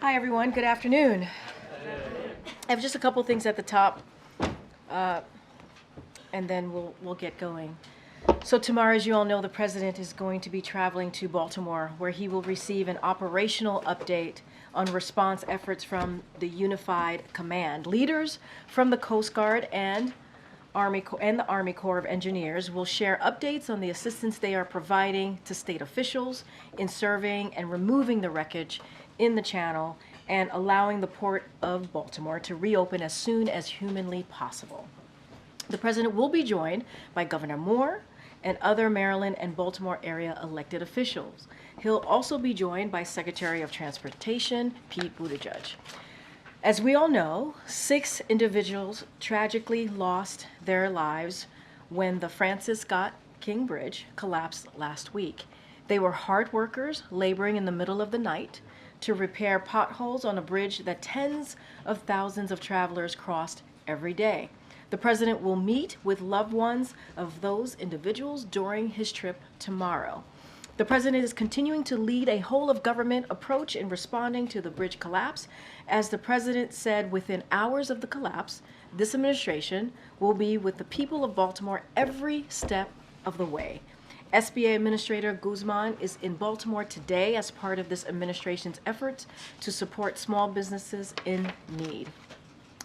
Hi, everyone. Good afternoon. I have just a couple things at the top, and then we'll get going. So tomorrow, as you all know, the President is going to be traveling to Baltimore, where he will receive an operational update on response efforts from the Unified Command. Leaders from the Coast Guard and the Army Corps of Engineers will share updates on the assistance they are providing to state officials in surveying and removing the wreckage in the channel and allowing the Port of Baltimore to reopen as soon as humanly possible. The President will be joined by Governor Moore and other Maryland and Baltimore area elected officials. He'll also be joined by Secretary of Transportation Pete Buttigieg. As we all know, 6 individuals tragically lost their lives when the Francis Scott King Bridge collapsed last week. They were hard workers laboring in the middle of the night to repair potholes on a bridge that tens of thousands of travelers crossed every day. The President will meet with loved ones of those individuals during his trip tomorrow. The President is continuing to lead a whole-of-government approach in responding to the bridge collapse. As the President said, within hours of the collapse, this administration will be with the people of Baltimore every step of the way. SBA Administrator Guzman is in Baltimore today as part of this administration's efforts to support small businesses in need.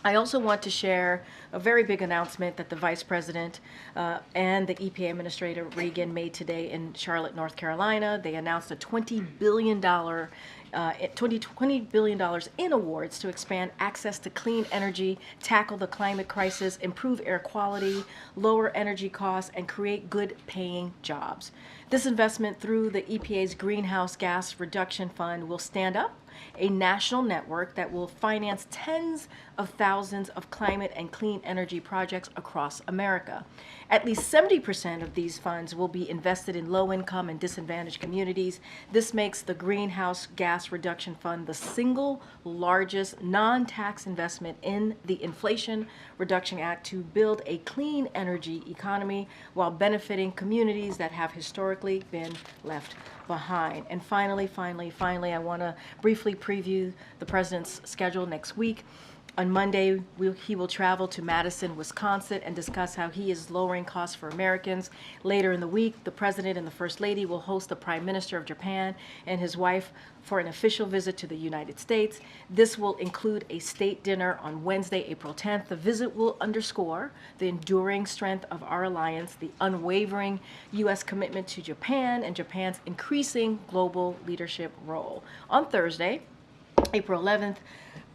I also want to share a very big announcement that the Vice President and the EPA Administrator Regan made today in Charlotte, North Carolina. They announced a $20 billion in awards to expand access to clean energy, tackle the climate crisis, improve air quality, lower energy costs, and create good-paying jobs. This investment through the EPA's Greenhouse Gas Reduction Fund will stand up a national network that will finance tens of thousands of climate and clean energy projects across America. At least 70% of these funds will be invested in low-income and disadvantaged communities. This makes the Greenhouse Gas Reduction Fund the single largest non-tax investment in the Inflation Reduction Act to build a clean energy economy while benefiting communities that have historically been left behind. And finally, I want to briefly preview the President's schedule next week. On Monday, he will travel to Madison, Wisconsin, and discuss how he is lowering costs for Americans. Later in the week, the President and the First Lady will host the Prime Minister of Japan and his wife for an official visit to the United States. This will include a state dinner on Wednesday, April 10th. The visit will underscore the enduring strength of our alliance, the unwavering U.S. commitment to Japan, and Japan's increasing global leadership role. On Thursday, April 11th,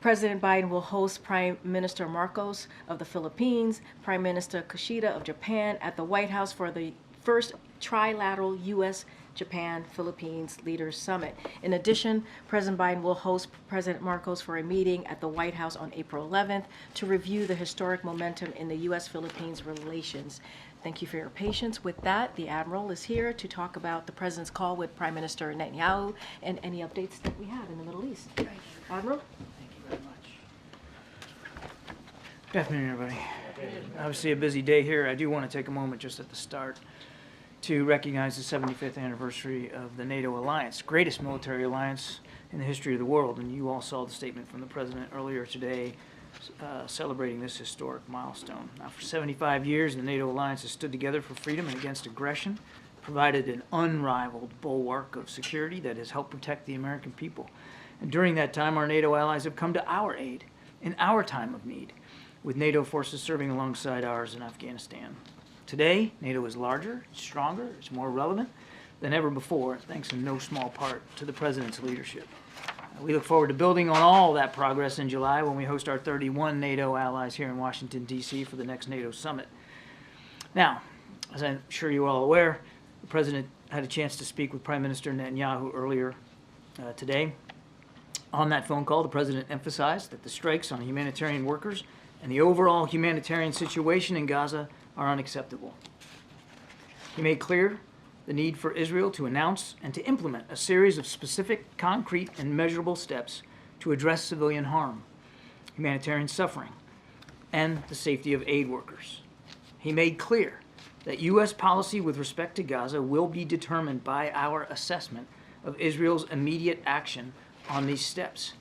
President Biden will host Prime Minister Marcos of the Philippines, Prime Minister Kishida of Japan at the White House for the first Trilateral U.S.-Japan-Philippines Leaders Summit. In addition, President Biden will host President Marcos for a meeting at the White House on April 11th to review the historic momentum in the U.S.-Philippines relations. Thank you for your patience. With that, the Admiral is here to talk about the President's call with Prime Minister Netanyahu and any updates that we have in the Middle East. Admiral? Very much. Good afternoon, everybody. Obviously a busy day here. I do want to take a moment just at the start to recognize the 75th anniversary of the NATO alliance, greatest military alliance in the history of the world. And you all saw the statement from the President earlier today celebrating this historic milestone. Now, for 75 years, the NATO alliance has stood together for freedom and against aggression, provided an unrivaled bulwark of security that has helped protect the American people. And during that time, our NATO allies have come to our aid in our time of need, with NATO forces serving alongside ours in Afghanistan. Today, NATO is larger, stronger, it's more relevant than ever before, thanks in no small part to the President's leadership. We look forward to building on all that progress in July when we host our 31 NATO allies here in Washington, D.C. for the next NATO summit. Now, as I'm sure you're all aware, the President had a chance to speak with Prime Minister Netanyahu earlier today. On that phone call, the President emphasized that the strikes on humanitarian workers and the overall humanitarian situation in Gaza are unacceptable. He made clear the need for Israel to announce and to implement a series of specific, concrete, and measurable steps to address civilian harm, humanitarian suffering, and the safety of aid workers. He made clear that U.S. policy with respect to Gaza will be determined by our assessment of Israel's immediate action on these steps.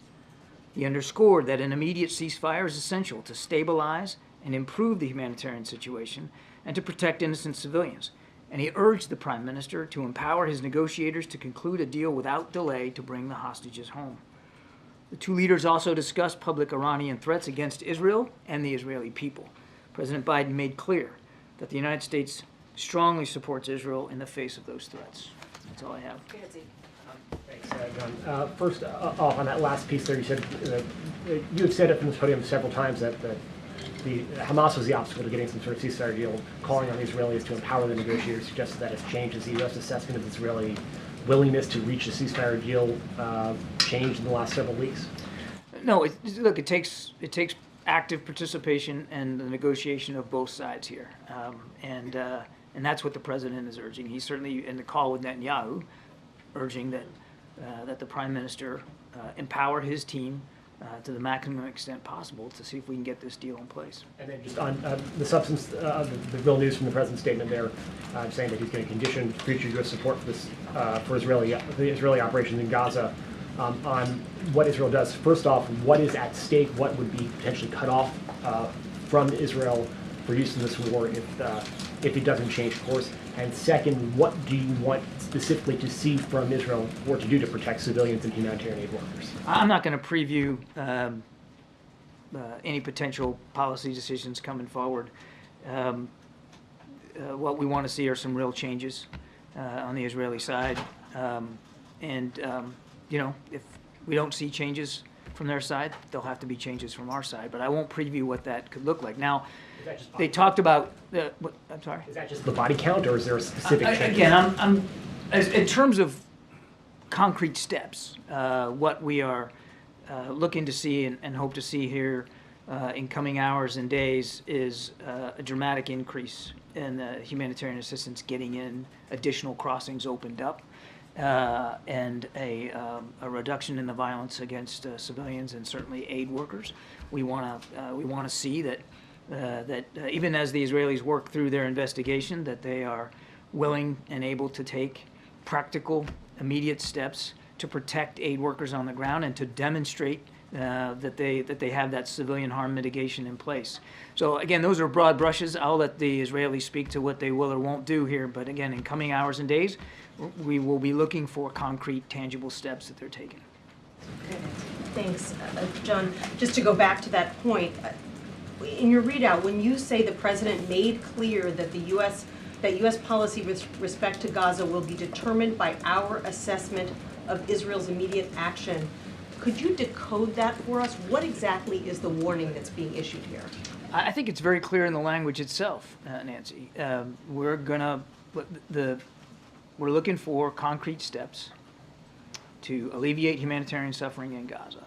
He underscored that an immediate ceasefire is essential to stabilize and improve the humanitarian situation and to protect innocent civilians. And he urged the Prime Minister to empower his negotiators to conclude a deal without delay to bring the hostages home. The two leaders also discussed public Iranian threats against Israel and the Israeli people. President Biden made clear that the United States strongly supports Israel in the face of those threats. That's all I have. Thanks, John. First, off on that last piece there, you said you have said it from this podium several times that the Hamas was the obstacle to getting some sort of ceasefire deal, calling on the Israelis to empower the negotiators, suggested that has changed. Has the U.S. assessment of Israeli willingness to reach a ceasefire deal changed in the last several weeks? No, look, it takes active participation and the negotiation of both sides here, and that's what the president is urging. He's certainly in the call with Netanyahu, urging that the prime minister empower his team to the maximum extent possible to see if we can get this deal in place. And then just on the substance, the real news from the president's statement there, saying that he's going to condition future U.S. support for this for the Israeli operations in Gaza on what Israel does. First off, what is at stake? What would be potentially cut off from Israel for use in this war if it doesn't change course? And second, what do you want specifically to see from Israel or to do to protect civilians and humanitarian aid workers? I'm not going to preview any potential policy decisions coming forward. What we want to see are some real changes on the Israeli side. If we don't see changes from their side, there'll have to be changes from our side. But I won't preview what that could look like. Now, they talked about I'm sorry. Is that just the body count, or is there a specific change? Again, in terms of concrete steps, what we are looking to see and hope to see here in coming hours and days is a dramatic increase in humanitarian assistance getting in, additional crossings opened up, and a reduction in the violence against civilians and certainly aid workers. We want to see that even as the Israelis work through their investigation, that they are willing and able to take practical, immediate steps to protect aid workers on the ground and to demonstrate that they have that civilian harm mitigation in place. So again, those are broad brushes. I'll let the Israelis speak to what they will or won't do here. But again, in coming hours and days, we will be looking for concrete, tangible steps that they're taking. Thanks, John. Just to go back to that point, in your readout, when you say the president made clear that U.S. policy with respect to Gaza will be determined by our assessment of Israel's immediate action, could you decode that for us? What exactly is the warning that's being issued here? I think it's very clear in the language itself, Nancy. We're looking for concrete steps to alleviate humanitarian suffering in Gaza.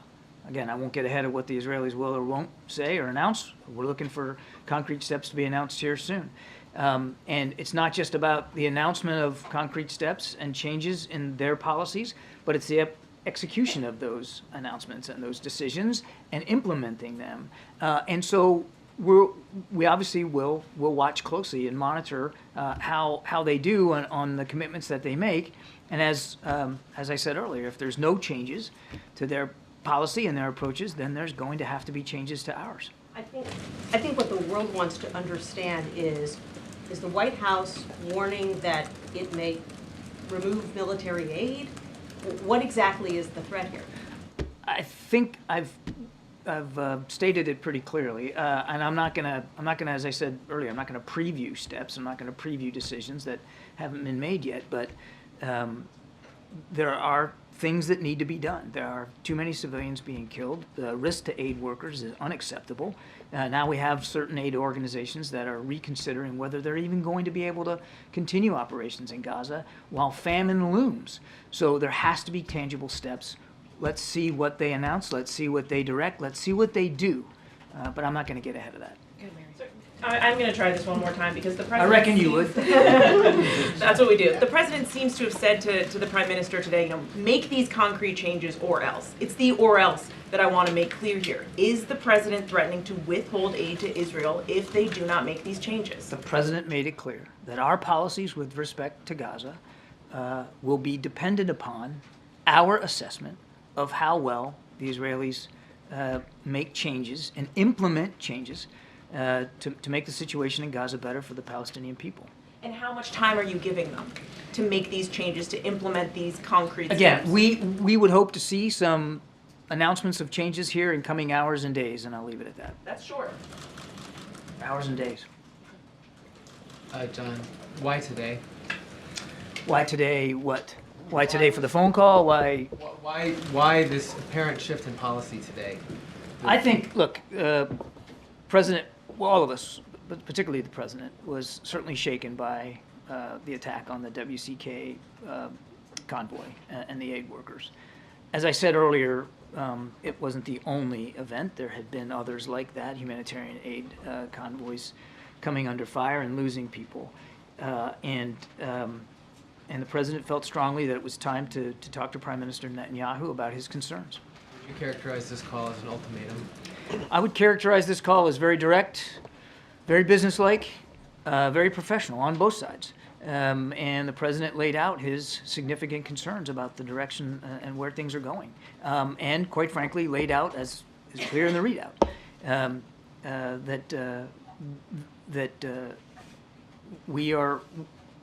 Again, I won't get ahead of what the Israelis will or won't say or announce. We're looking for concrete steps to be announced here soon. And it's not just about the announcement of concrete steps and changes in their policies, but it's the execution of those announcements and those decisions and implementing them. And so we obviously will watch closely and monitor how they do on the commitments that they make. And as I said earlier, if there's no changes to their policy and their approaches, then there's going to have to be changes to ours. I think what the world wants to understand is the White House warning that it may remove military aid? What exactly is the threat here? I think I've stated it pretty clearly, and I'm not gonna, as I said earlier, I'm not gonna preview steps. I'm not gonna preview decisions that haven't been made yet. But there are things that need to be done. There are too many civilians being killed. The risk to aid workers is unacceptable. Now we have certain aid organizations that are reconsidering whether they're even going to be able to continue operations in Gaza while famine looms. So there has to be tangible steps. Let's see what they announce. Let's see what they direct. Let's see what they do. But I'm not going to get ahead of that. I'm going to try this one more time because the president. I reckon you would. That's what we do. The president seems to have said to the prime minister today, make these concrete changes or else. It's the or else that I want to make clear here. Is the president threatening to withhold aid to Israel if they do not make these changes? The president made it clear that our policies with respect to Gaza will be dependent upon our assessment of how well the Israelis make changes and implement changes to make the situation in Gaza better for the Palestinian people. And how much time are you giving them to make these changes, to implement these concrete Again, steps? we would hope to see some announcements of changes here in coming hours and days, and I'll leave it at that. That's short. Hours and days. John, why today? Why today? What? Why today for the phone call? Why? Why this apparent shift in policy today? I think, look, President, well, all of us, but particularly the President, was certainly shaken by the attack on the WCK convoy and the aid workers. As I said earlier, it wasn't the only event. There had been others like that, humanitarian aid convoys coming under fire and losing people. And the President felt strongly that it was time to talk to Prime Minister Netanyahu about his concerns. Would you characterize this call as an ultimatum? I would characterize this call as very direct, very businesslike, very professional on both sides. And the President laid out his significant concerns about the direction and where things are going. And quite frankly, laid out, as is clear in the readout, that we are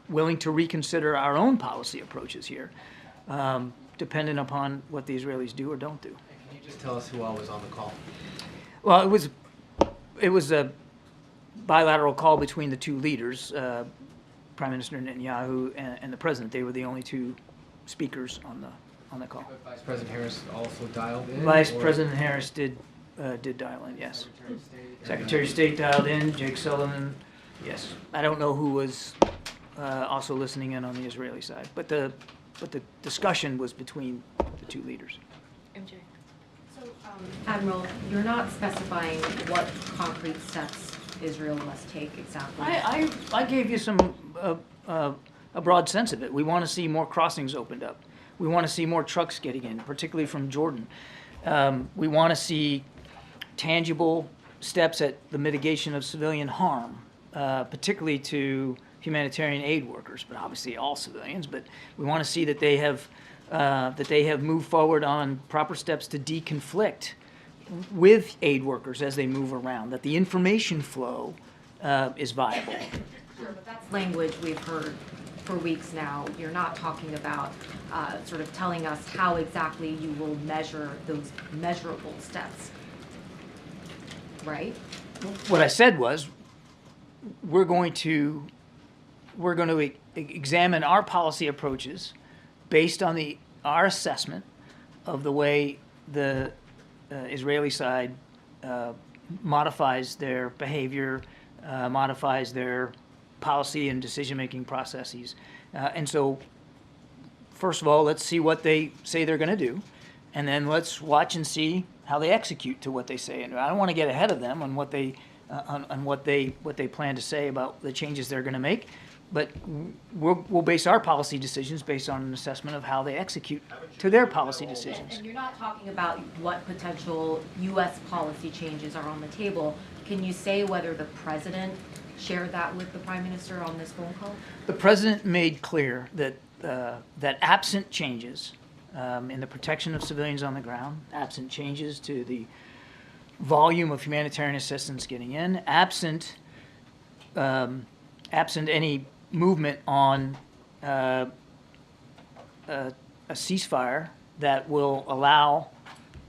willing to reconsider our own policy approaches here, dependent upon what the Israelis do or don't do. Can you just tell us who all was on the call? Well, it was a bilateral call between the two leaders, Prime Minister Netanyahu and the President. They were the only two speakers on the call. But Vice President Harris also dialed in? Vice or President Harris did dial in, yes. Secretary of State? Secretary of State dialed in, Jake Sullivan, yes. I don't know who was also listening in on the Israeli side, but the discussion was between the two leaders. MJ. So, Admiral, you're not specifying what concrete steps Israel must take exactly. I gave you some a broad sense of it. We want to see more crossings opened up. We want to see more trucks getting in, particularly from Jordan. We want to see tangible steps at the mitigation of civilian harm, particularly to humanitarian aid workers, but obviously all civilians. But we want to see that they have moved forward on proper steps to deconflict with aid workers as they move around, that the information flow is viable. Sure, but that's language we've heard for weeks now. You're not talking about sort of telling us how exactly you will measure those measurable steps, right? What I said was, we're going to examine our policy approaches based on our assessment of the way the Israeli side modifies their behavior, modifies their policy and decision-making processes. And so, first of all, let's see what they say they're going to do, and then let's watch and see how they execute to what they say. And I don't want to get ahead of them on what they plan to say about the changes they're going to make, but we'll base our policy decisions based on an assessment of how they execute to their policy decisions. And you're not talking about what potential U.S. policy changes are on the table. Can you say whether the President shared that with the Prime Minister on this phone call? The President made clear that absent changes in the protection of civilians on the ground, absent changes to the volume of humanitarian assistance getting in, absent any movement on a ceasefire that will allow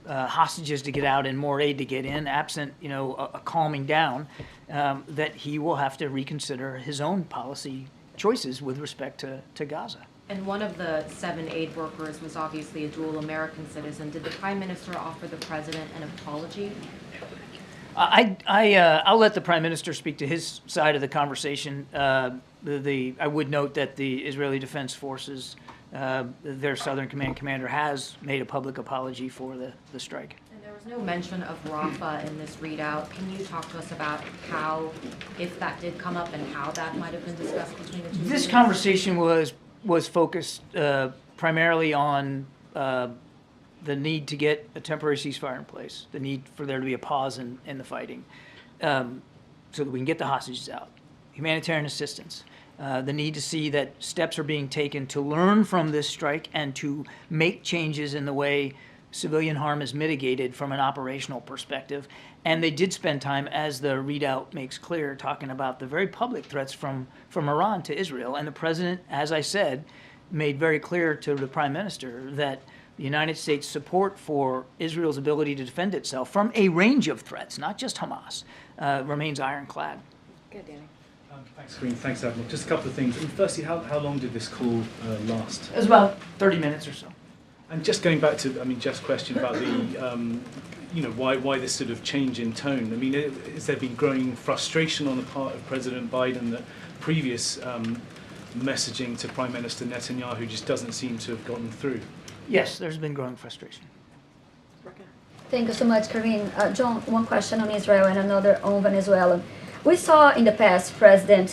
hostages to get out and more aid to get in, absent a calming down, that he will have to reconsider his own policy choices with respect to Gaza. And one of the 7 aid workers was obviously a dual American citizen. Did the Prime Minister offer the President an apology? I'll let the Prime Minister speak to his side of the conversation. I would note that the Israeli Defense Forces, their Southern Command commander, has made a public apology for the strike. And there was no mention of Rafah in this readout. Can you talk to us about how, if that did come up, and how that might have been discussed between the two? This leaders? conversation was focused primarily on the need to get a temporary ceasefire in place, the need for there to be a pause in the fighting, so that we can get the hostages out, humanitarian assistance, the need to see that steps are being taken to learn from this strike and to make changes in the way civilian harm is mitigated from an operational perspective. And they did spend time, as the readout makes clear, talking about the very public threats from Iran to Israel. And the president, as I said, made very clear to the prime minister that the United States' support for Israel's ability to defend itself from a range of threats, not just Hamas, remains ironclad. Good, Danny. Thanks, Karine. Thanks, Admiral. Just a couple of things. And firstly, how long did this call last? It was about 30 minutes or so. And just going back to, Jeff's question about the, why this sort of change in tone? I mean, has there been growing frustration on the part of President Biden that previous messaging to Prime Minister Netanyahu just doesn't seem to have gotten through? Yes, there's been growing frustration. Thank you so much, Karine. John, one question on Israel and another on Venezuela. We saw in the past President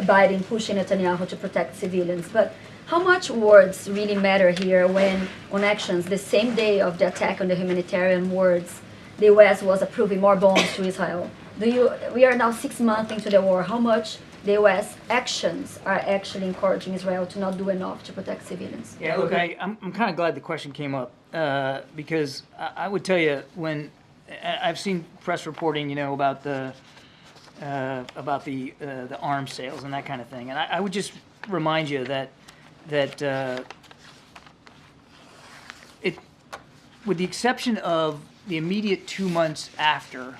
Biden pushing Netanyahu to protect civilians, but how much words really matter here when on actions the same day of the attack on the humanitarian wards, the U.S. was approving more bombs to Israel? We are now 6 months into the war. How much the U.S. actions are actually encouraging Israel to not do enough to protect civilians? Yeah, look, I'm kind of glad the question came up because I would tell you when I've seen press reporting, about the arms sales and that kind of thing, and I would just remind you that with the exception of the immediate 2 months after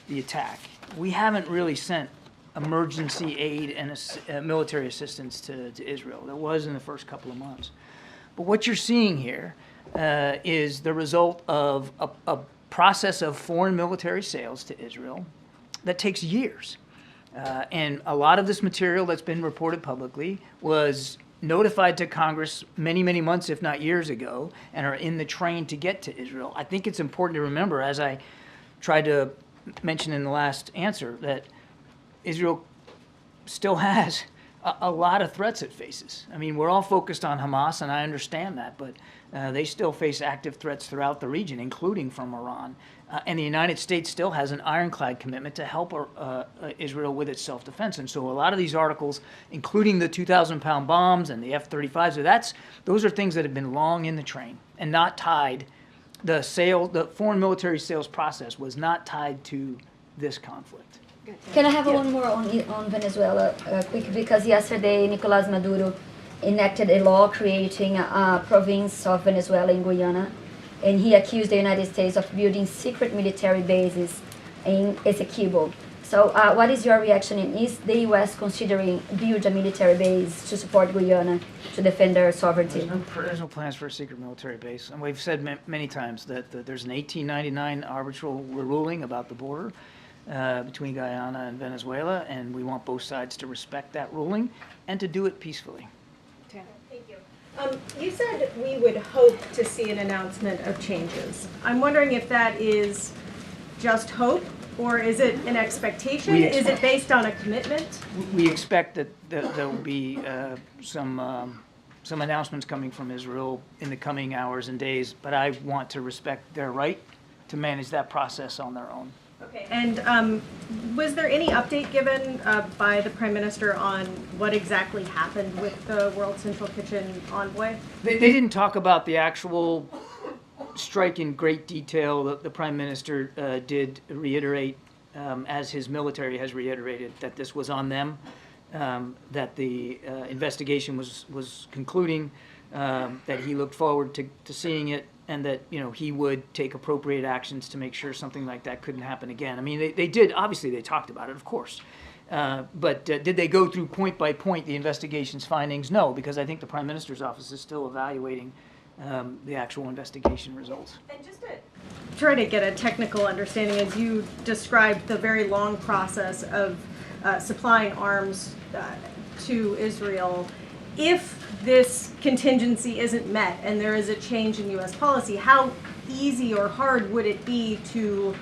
the attack, we haven't really sent emergency aid and military assistance to Israel. There was in the first couple of months. But what you're seeing here is the result of a process of foreign military sales to Israel that takes years. And a lot of this material that's been reported publicly was notified to Congress many, many months, if not years ago, and are in the train to get to Israel. I think it's important to remember, as I tried to mention in the last answer, that Israel still has a lot of threats it faces. I mean, we're all focused on Hamas, and I understand that, but they still face active threats throughout the region, including from Iran. And the United States still has an ironclad commitment to help Israel with its self-defense. And so a lot of these articles, including the 2,000-pound bombs and the F-35s, those are things that have been long in the train and not tied. The foreign military sales process was not tied to this conflict. Can I have one more on Venezuela quick? Because yesterday Nicolás Maduro enacted a law creating a province of Venezuela in Guyana, and he accused the United States of building secret military bases in Essequibo. So what is your reaction? And is the U.S. considering build a military base to support Guyana to defend their sovereignty? There's no plans for a secret military base. And we've said many times that there's an 1899 arbitral ruling about the border between Guyana and Venezuela, and we want both sides to respect that ruling and to do it peacefully. Thank you. You said we would hope to see an announcement of changes. I'm wondering if that is just hope, or is it an expectation? Is it based on a commitment? We expect that there will be some announcements coming from Israel in the coming hours and days, but I want to respect their right to manage that process on their own. Okay, and was there any update given by the Prime Minister on what exactly happened with the World Central Kitchen envoy? They didn't talk about the actual strike in great detail. The Prime Minister did reiterate, as his military has reiterated, that this was on them, that the investigation was concluding, that he looked forward to seeing it, and that he would take appropriate actions to make sure something like that couldn't happen again. I mean, they did, obviously they talked about it, of course. But did they go through point by point the investigation's findings? No, because I think the Prime Minister's office is still evaluating the actual investigation results. And just to try to get a technical understanding, as you described the very long process of supplying arms to Israel, if this contingency isn't met and there is a change in U.S. policy, how easy or hard would it be to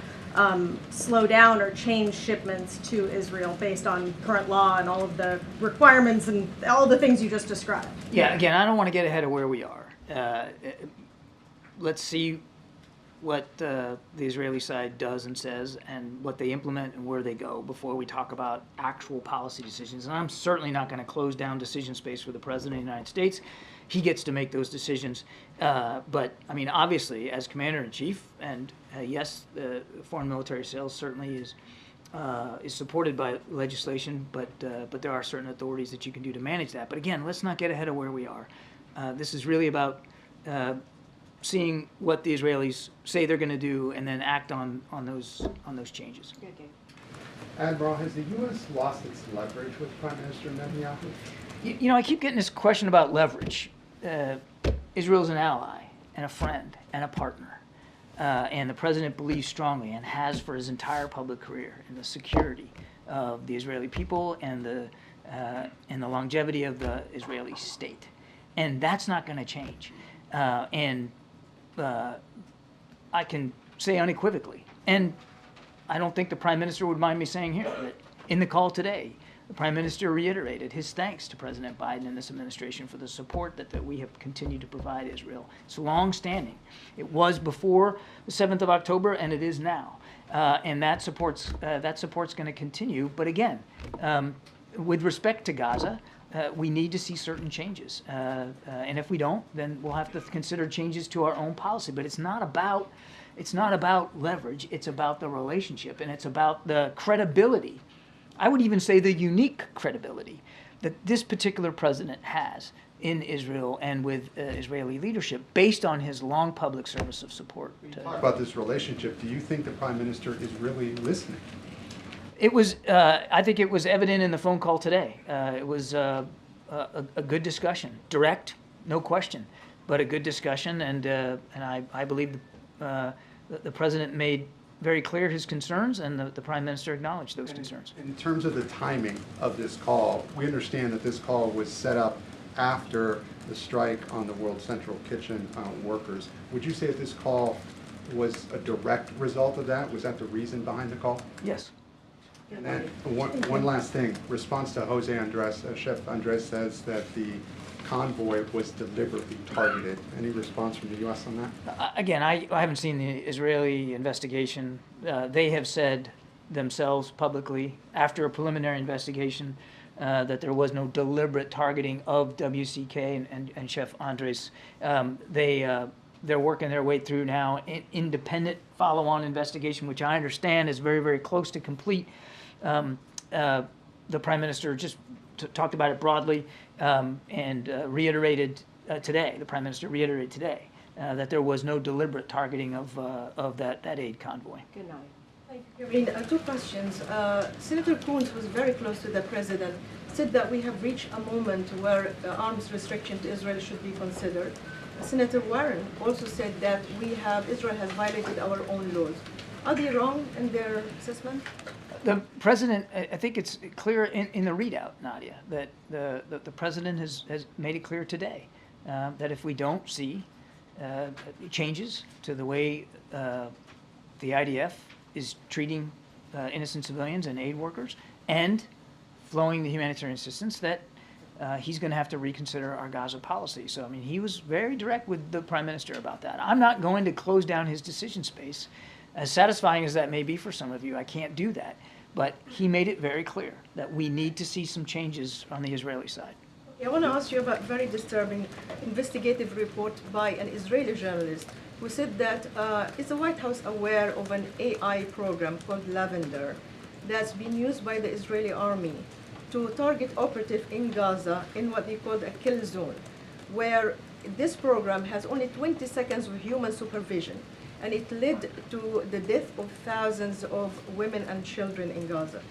slow down or change shipments to Israel based on current law and all of the requirements and all the things you just described? Yeah, again, I don't want to get ahead of where we are. Let's see what the Israeli side does and says and what they implement and where they go before we talk about actual policy decisions. And I'm certainly not going to close down decision space for the President of the United States. he gets to make those decisions. But I mean, obviously, as Commander-in-Chief, and yes, the foreign military sales certainly is supported by legislation, but there are certain authorities that you can do to manage that. But again, let's not get ahead of where we are. This is really about seeing what the Israelis say they're going to do, and then act on those changes. Admiral, has the U.S. lost its leverage with Prime Minister Netanyahu? You know, I keep getting this question about leverage. Israel's an ally and a friend and a partner. And the president believes strongly, and has for his entire public career, in the security of the Israeli people and the longevity of the Israeli state. And that's not going to change. I can say unequivocally, and I don't think the Prime Minister would mind me saying here, that in the call today, the Prime Minister reiterated his thanks to President Biden and this administration for the support that we have continued to provide Israel. It's long-standing. It was before the 7th of October, and it is now. And that support's going to continue. But again, with respect to Gaza, we need to see certain changes. And if we don't, then we'll have to consider changes to our own policy. But it's not about leverage. It's about the relationship, and it's about the credibility. I would even say the unique credibility that this particular president has in Israel and with Israeli leadership, based on his long public service of support. When you talk about this relationship, do you think the Prime Minister is really listening? It was. I think it was evident in the phone call today. It was a good discussion, direct, no question, but a good discussion, and I believe the president made very clear his concerns, and the Prime Minister acknowledged those concerns. In terms of the timing of this call, we understand that this call was set up after the strike on the World Central Kitchen workers. Would you say that this call was a direct result of that? Was that the reason behind the call? Yes. And then one last thing. Response to Jose Andres, Chef Andres says that the convoy was deliberately targeted. Any response from the U.S. on that? Again, I haven't seen the Israeli investigation. They have said themselves publicly, after a preliminary investigation, that there was no deliberate targeting of WCK and Chef Andres. They're working their way through now an independent follow-on investigation, which I understand is very, very close to complete. The Prime Minister just talked about it broadly, and reiterated today, the Prime Minister reiterated today, that there was no deliberate targeting of that aid convoy. Good night. Thank you, Karine. Two questions. Senator Coons, who's very close to the president, said that we have reached a moment where arms restriction to Israel should be considered. Senator Warren also said that Israel has violated our own laws. Are they wrong in their assessment? The president, I think it's clear in the readout, Nadia, that the president has made it clear today that if we don't see changes to the way the IDF is treating innocent civilians and aid workers and flowing the humanitarian assistance, that he's going to have to reconsider our Gaza policy. So, I mean, he was very direct with the Prime Minister about that. I'm not going to close down his decision space. As satisfying as that may be for some of you, I can't do that. But he made it very clear that we need to see some changes on the Israeli side. I want to ask you about a very disturbing investigative report by an Israeli journalist who said that is the White House aware of an AI program called Lavender that's been used by the Israeli army to target operatives in Gaza in what they call a kill zone, where this program has only 20 seconds of human supervision, and it led to the death of thousands of women and children in Gaza.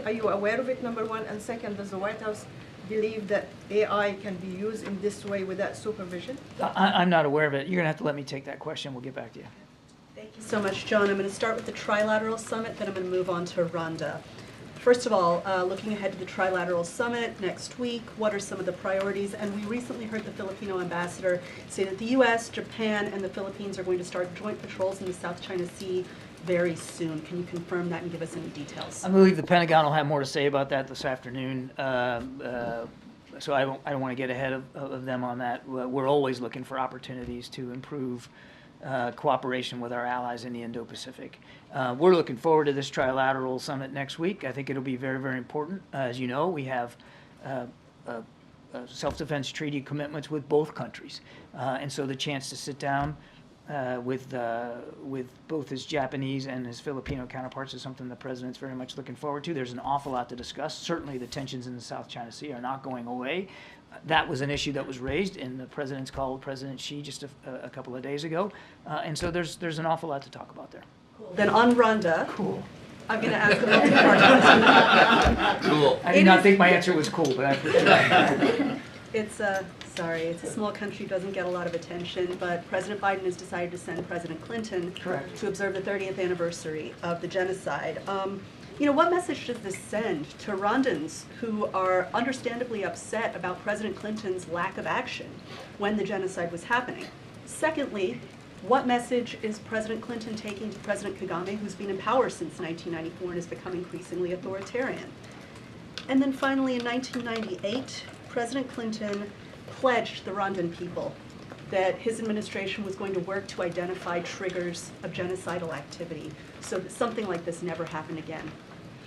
Are you aware of it, number one? And second, does the White House believe that AI can be used in this way without supervision? I'm not aware of it. You're going to have to let me take that question. We'll get back to you. Thank you so much, John. I'm going to start with the Trilateral Summit, then I'm going to move on to Rwanda. First of all, looking ahead to the Trilateral Summit next week, what are some of the priorities? And we recently heard the Filipino ambassador say that the U.S., Japan, and the Philippines are going to start joint patrols in the South China Sea very soon. Can you confirm that and give us any details? I believe the Pentagon will have more to say about that this afternoon. So I don't want to get ahead of them on that. We're always looking for opportunities to improve cooperation with our allies in the Indo-Pacific. We're looking forward to this Trilateral Summit next week. I think it'll be very, very important. As you know, we have self-defense treaty commitments with both countries. And so the chance to sit down with both his Japanese and his Filipino counterparts is something the president's very much looking forward to. There's an awful lot to discuss. Certainly the tensions in the South China Sea are not going away. That was an issue that was raised in the president's call with President Xi just a couple of days ago. And so there's an awful lot to talk about there. Then on Rwanda, Cool. I'm going to ask a multi-part question. Cool. I did not think my answer was cool, but I appreciate it. It's it's a small country, doesn't get a lot of attention, but President Biden has decided to send President Clinton Correct. to observe the 30th anniversary of the genocide. What message does this send to Rwandans who are understandably upset about President Clinton's lack of action when the genocide was happening? Secondly, what message is President Clinton taking to President Kagame, who's been in power since 1994 and has become increasingly authoritarian? And then finally, in 1998, President Clinton pledged the Rwandan people that his administration was going to work to identify triggers of genocidal activity so that something like this never happened again.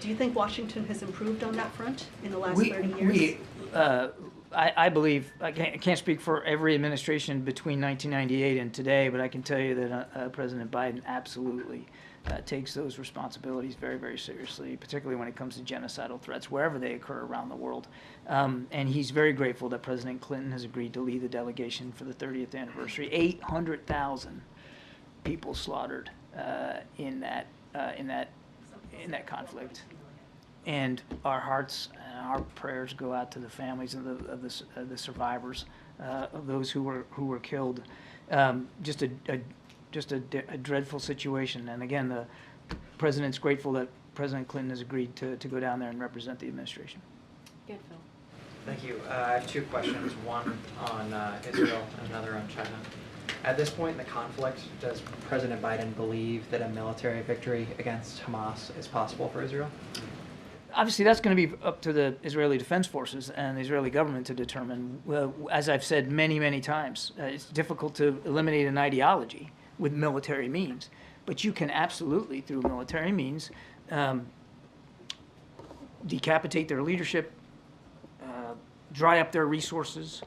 Do you think Washington has improved on that front in the last 30 years? I believe, I can't speak for every administration between 1998 and today, but I can tell you that President Biden absolutely takes those responsibilities very, very seriously, particularly when it comes to genocidal threats, wherever they occur around the world. And he's very grateful that President Clinton has agreed to lead the delegation for the 30th anniversary. 800,000 people slaughtered in that conflict. And our hearts and our prayers go out to the families of the survivors, of those who were killed. Just a dreadful situation. And again, the president's grateful that President Clinton has agreed to go down there and represent the administration. Good, Phil. Thank you. I have two questions, one on Israel and another on China. At this point in the conflict, does President Biden believe that a military victory against Hamas is possible for Israel? Obviously, that's going to be up to the Israeli Defense Forces and the Israeli government to determine. As I've said many, many times, it's difficult to eliminate an ideology with military means, but you can absolutely, through military means, decapitate their leadership, dry up their resources,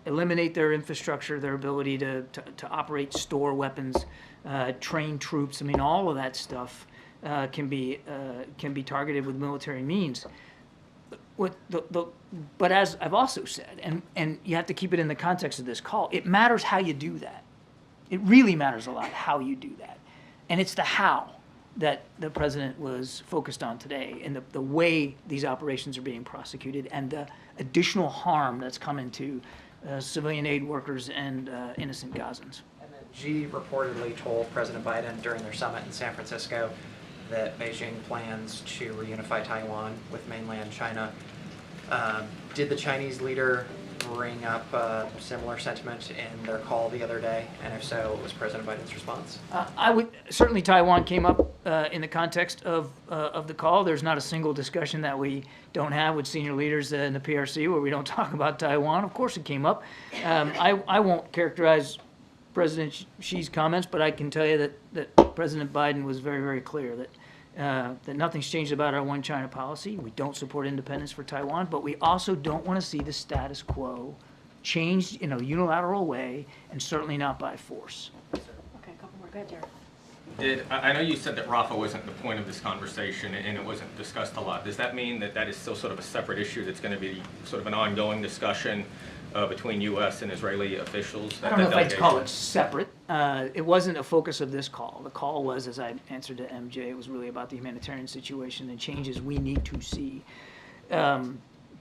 eliminate their infrastructure, their ability to operate, store weapons, train troops. I mean, all of that stuff can be targeted with military means. But as I've also said, and you have to keep it in the context of this call, it matters how you do that. It really matters a lot how you do that. And it's the how that the president was focused on today, and the way these operations are being prosecuted, and the additional harm that's coming to civilian aid workers and innocent Gazans. And then Xi reportedly told President Biden during their summit in San Francisco that Beijing plans to reunify Taiwan with mainland China. Did the Chinese leader bring up similar sentiment in their call the other day? And if so, what was President Biden's response? Certainly Taiwan came up in the context of the call. There's not a single discussion that we don't have with senior leaders in the PRC where we don't talk about Taiwan. Of course it came up. I won't characterize President Xi's comments, but I can tell you that President Biden was very, very clear that nothing's changed about our one China policy. We don't support independence for Taiwan, but we also don't want to see the status quo changed in a unilateral way, and certainly not by force. Okay, a couple more. Go ahead, Jared. I know you said that Rafah wasn't the point of this conversation and it wasn't discussed a lot. Does that mean that is still sort of a separate issue that's going to be sort of an ongoing discussion between U.S. and Israeli officials? I don't know if I'd call it separate. It wasn't a focus of this call. The call was, as I answered to MJ, it was really about the humanitarian situation and changes we need to see.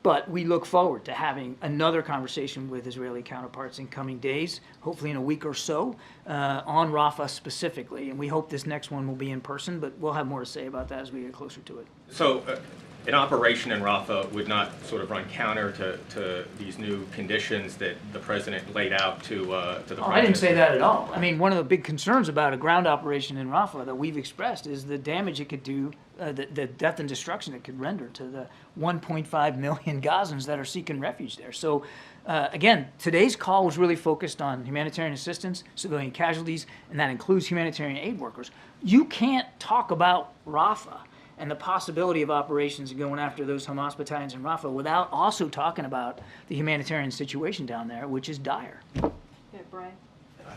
But we look forward to having another conversation with Israeli counterparts in coming days, hopefully in a week or so, on Rafah specifically. And we hope this next one will be in person, but we'll have more to say about that as we get closer to it. So an operation in Rafah would not sort of run counter to these new conditions that the president laid out to the Prime I didn't say Minister? that at all. I mean, one of the big concerns about a ground operation in Rafah that we've expressed is the damage it could do, the death and destruction it could render to the 1.5 million Gazans that are seeking refuge there. So, again, today's call was really focused on humanitarian assistance, civilian casualties, and that includes humanitarian aid workers. You can't talk about Rafah and the possibility of operations going after those Hamas battalions in Rafah without also talking about the humanitarian situation down there, which is dire. Yeah, Brian?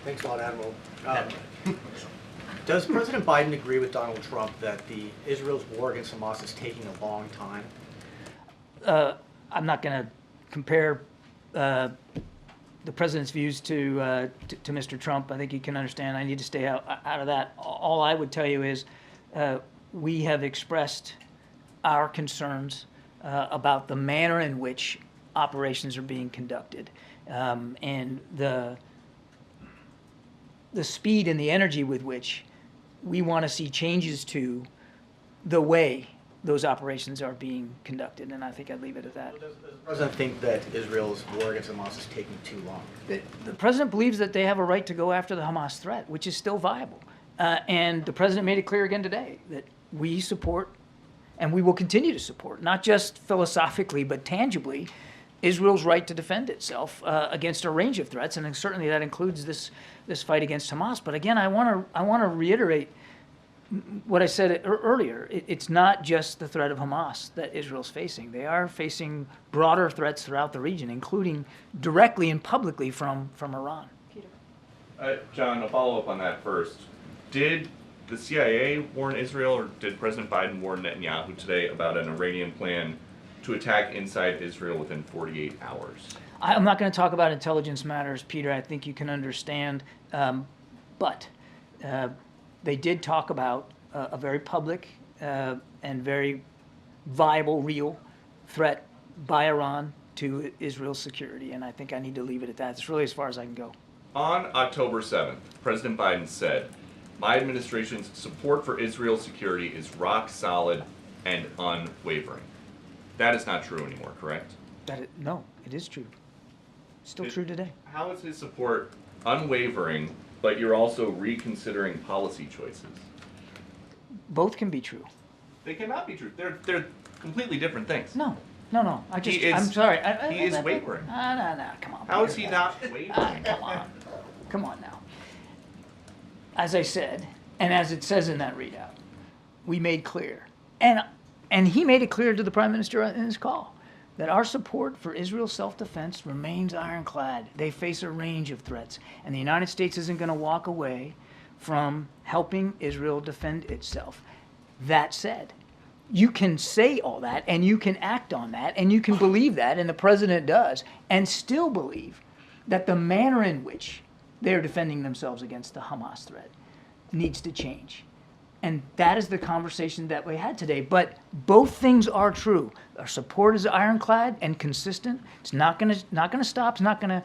Thanks a lot, Admiral. Does President Biden agree with Donald Trump that Israel's war against Hamas is taking a long time? I'm not going to compare the president's views to Mr. Trump. I think you can understand. I need to stay out of that. All I would tell you is we have expressed our concerns about the manner in which operations are being conducted, and the speed and the energy with which we want to see changes to the way those operations are being conducted, and I think I'd leave it at that. Does the President think that Israel's war against Hamas is taking too long? The President believes that they have a right to go after the Hamas threat, which is still viable. And the President made it clear again today that we support, and we will continue to support, not just philosophically, but tangibly, Israel's right to defend itself against a range of threats, and certainly that includes this fight against Hamas. But again, I want to reiterate what I said earlier. It's not just the threat of Hamas that Israel's facing. They are facing broader threats throughout the region, including directly and publicly from Iran. Peter. John, a follow-up on that first. Did the CIA warn Israel, or did President Biden warn Netanyahu today about an Iranian plan to attack inside Israel within 48 hours? I'm not going to talk about intelligence matters, Peter. I think you can understand. But they did talk about a very public and very viable, real threat by Iran to Israel's security, and I think I need to leave it at that. It's really as far as I can go. On October 7th, President Biden said, "My administration's support for Israel's security is rock solid and unwavering." That is not true anymore, correct? No, it is true. Still true today. How is his support unwavering, but you're also reconsidering policy choices? Both can be true. They cannot be true. They're completely different things. No. I'm sorry. He is wavering. No, come on. How is he not wavering? Come on now. As I said, and as it says in that readout, we made clear, and he made it clear to the Prime Minister in his call, that our support for Israel's self-defense remains ironclad. They face a range of threats, and the United States isn't going to walk away from helping Israel defend itself. That said, you can say all that, and you can act on that, and you can believe that, and the President does, and still believe that the manner in which they're defending themselves against the Hamas threat needs to change. And that is the conversation that we had today. But both things are true. Our support is ironclad and consistent. It's not going to stop. It's not going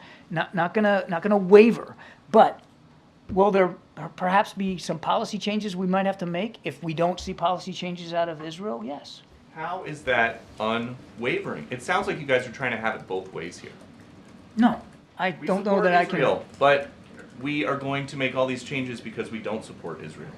to waver. But will there perhaps be some policy changes we might have to make if we don't see policy changes out of Israel? Yes. How is that unwavering? It sounds like you guys are trying to have it both ways here. No, I don't know that I can. Israel, but we are going to make all these changes because we don't support Israel.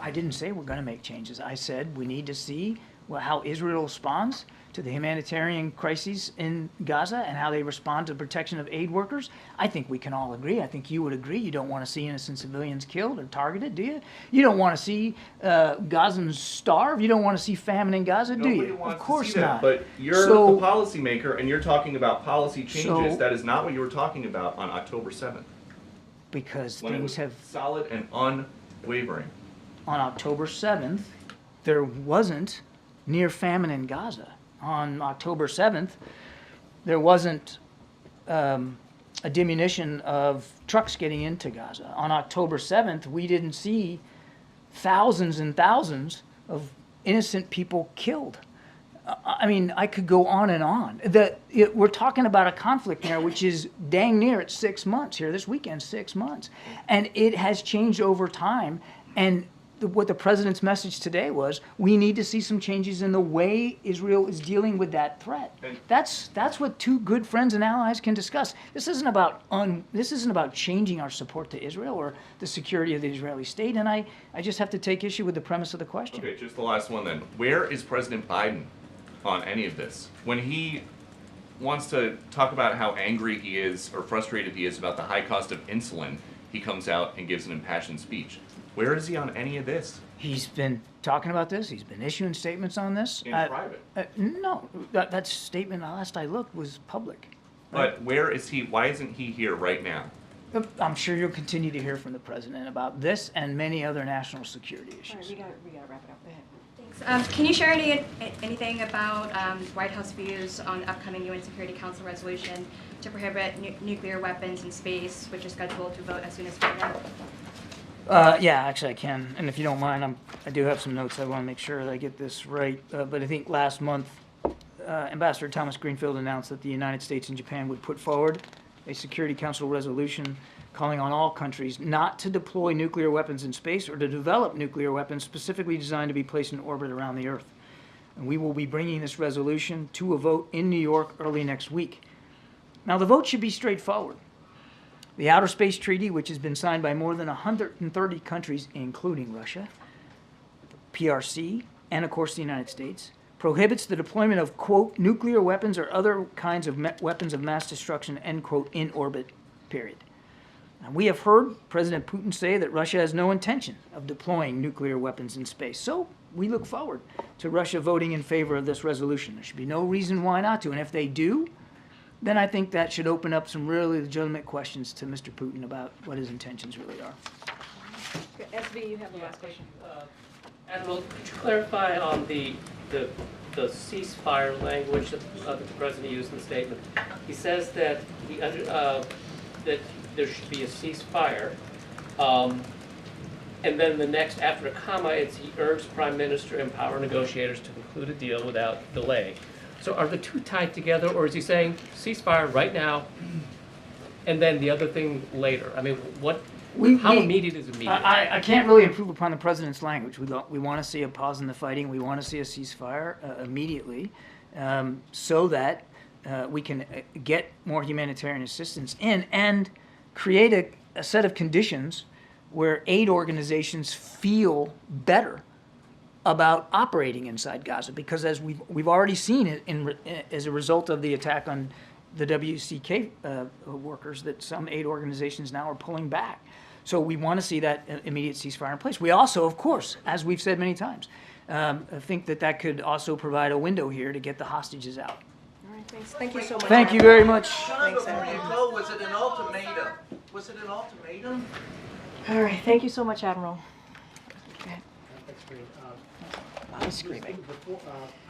I didn't say we're going to make changes. I said we need to see how Israel responds to the humanitarian crises in Gaza and how they respond to the protection of aid workers. I think we can all agree. I think you would agree. You don't want to see innocent civilians killed or targeted, do you? You don't want to see Gazans starve. You don't want to see famine in Gaza, do you? Of course not. But you're the policymaker, and you're talking about policy changes. That is not what you were talking about on October 7th. Because when things have solid and unwavering. On October 7th, there wasn't near famine in Gaza. On October 7th, there wasn't a diminution of trucks getting into Gaza. On October 7th, we didn't see thousands and thousands of innocent people killed. I mean, I could go on and on. We're talking about a conflict now which is dang near at 6 months here. This weekend, 6 months. And it has changed over time. And what the president's message today was, we need to see some changes in the way Israel is dealing with that threat. That's what two good friends and allies can discuss. This isn't about changing our support to Israel or the security of the Israeli state. And I just have to take issue with the premise of the question. Okay, just the last one then. Where is President Biden on any of this? When he wants to talk about how angry he is or frustrated he is about the high cost of insulin, he comes out and gives an impassioned speech. Where is he on any of this? He's been talking about this. He's been issuing statements on this. In private. No, that statement, last I looked, was public. But where is he? Why isn't he here right now? I'm sure you'll continue to hear from the president about this and many other national security issues. All right, we gotta wrap it up. Go ahead. Thanks. Can you share anything about White House views on the upcoming UN Security Council resolution to prohibit nuclear weapons in space, which is scheduled to vote as soon as Friday? Yeah, actually I can. And if you don't mind, I do have some notes. I want to make sure that I get this right. But I think last month, Ambassador Thomas Greenfield announced that the United States and Japan would put forward a Security Council resolution calling on all countries not to deploy nuclear weapons in space or to develop nuclear weapons specifically designed to be placed in orbit around the Earth. And we will be bringing this resolution to a vote in New York early next week. Now, the vote should be straightforward. The Outer Space Treaty, which has been signed by more than 130 countries, including Russia, PRC, and of course the United States, prohibits the deployment of, quote, nuclear weapons or other kinds of weapons of mass destruction, end quote, in orbit, period. Now, we have heard President Putin say that Russia has no intention of deploying nuclear weapons in space. So we look forward to Russia voting in favor of this resolution. There should be no reason why not to. And if they do, then I think that should open up some really legitimate questions to Mr. Putin about what his intentions really are. SB, you have the last question. Admiral, could you clarify on the ceasefire language that the president used in the statement? He says that that there should be a ceasefire, and then the next, after a comma, it's he urged Prime Minister and power negotiators to conclude a deal without delay. So are the two tied together, or is he saying ceasefire right now, and then the other thing later? I mean, how immediate is immediate? I can't really improve upon the president's language. We want to see a pause in the fighting. We want to see a ceasefire immediately, so that we can get more humanitarian assistance in and create a set of conditions where aid organizations feel better about operating inside Gaza, because as we've already seen it as a result of the attack on the WCK workers, that some aid organizations now are pulling back. So we want to see that immediate ceasefire in place. We also, of course, as we've said many times, think that could also provide a window here to get the hostages out. All right, thanks. Thank you so much. Thank you very much. John, before you go, was it an ultimatum? Was it an ultimatum? All right, thank you so much, Admiral. He's screaming.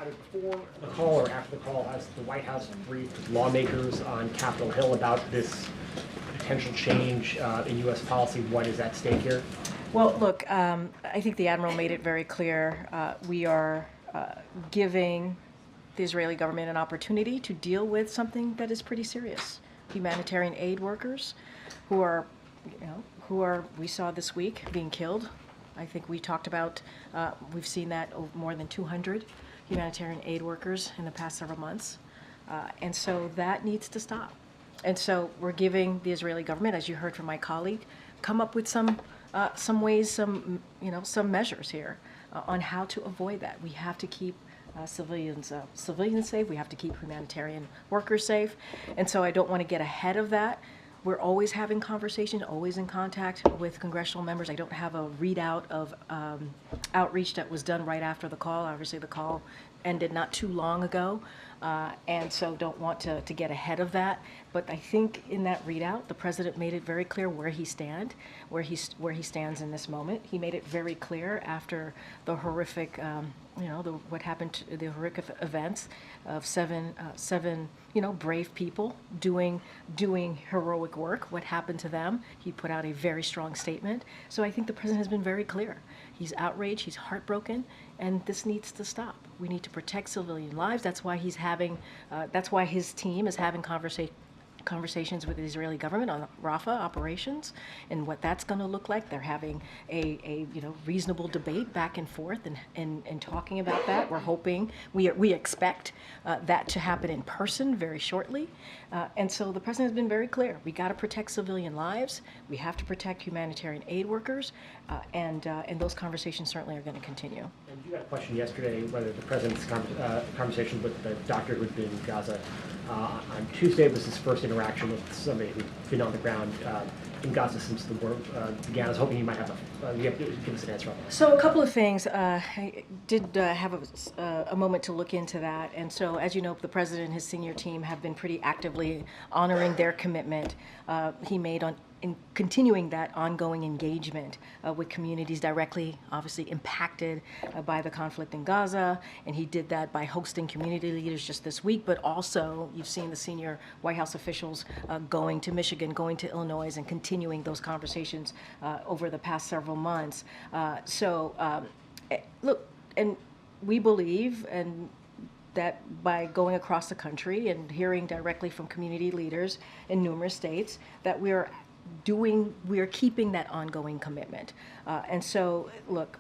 Either before the call or after the call, has the White House briefed lawmakers on Capitol Hill about this potential change in U.S. policy? What is at stake here? Well, look, I think the Admiral made it very clear. We are giving the Israeli government an opportunity to deal with something that is pretty serious. Humanitarian aid workers who are, we saw this week being killed. I think we talked about, we've seen that more than 200 humanitarian aid workers in the past several months. And so that needs to stop. And so we're giving the Israeli government, as you heard from my colleague, come up with some ways, some measures here on how to avoid that. We have to keep civilians safe. We have to keep humanitarian workers safe. And so I don't want to get ahead of that. We're always having conversations, always in contact with congressional members. I don't have a readout of outreach that was done right after the call. Obviously, the call ended not too long ago, and so don't want to get ahead of that. But I think in that readout, the president made it very clear where he stands in this moment. He made it very clear after the horrific, what happened to the horrific events of seven brave people doing heroic work. What happened to them? He put out a very strong statement. So I think the president has been very clear. He's outraged. He's heartbroken, and this needs to stop. We need to protect civilian lives. That's why he's having. That's why his team is having conversations with the Israeli government on Rafah operations and what that's going to look like. They're having a reasonable debate back and forth and talking about that. We're hoping, we expect that to happen in person very shortly. And so the president has been very clear. We got to protect civilian lives. We have to protect humanitarian aid workers, and those conversations certainly are going to continue. And you got a question yesterday whether the president's conversation with the doctor who'd been in Gaza on Tuesday was his first interaction with somebody who been on the ground in Gaza since the war began. I was hoping you might have you have to give us an answer on that. So a couple of things. I did have a moment to look into that. And so, as you know, the president and his senior team have been pretty actively honoring their commitment he made in continuing that ongoing engagement with communities directly, obviously impacted by the conflict in Gaza. And he did that by hosting community leaders just this week, but also you've seen the senior White House officials going to Michigan, going to Illinois, and continuing those conversations over the past several months. Look, and we believe that by going across the country and hearing directly from community leaders in numerous states, that we are keeping that ongoing commitment. And so, look,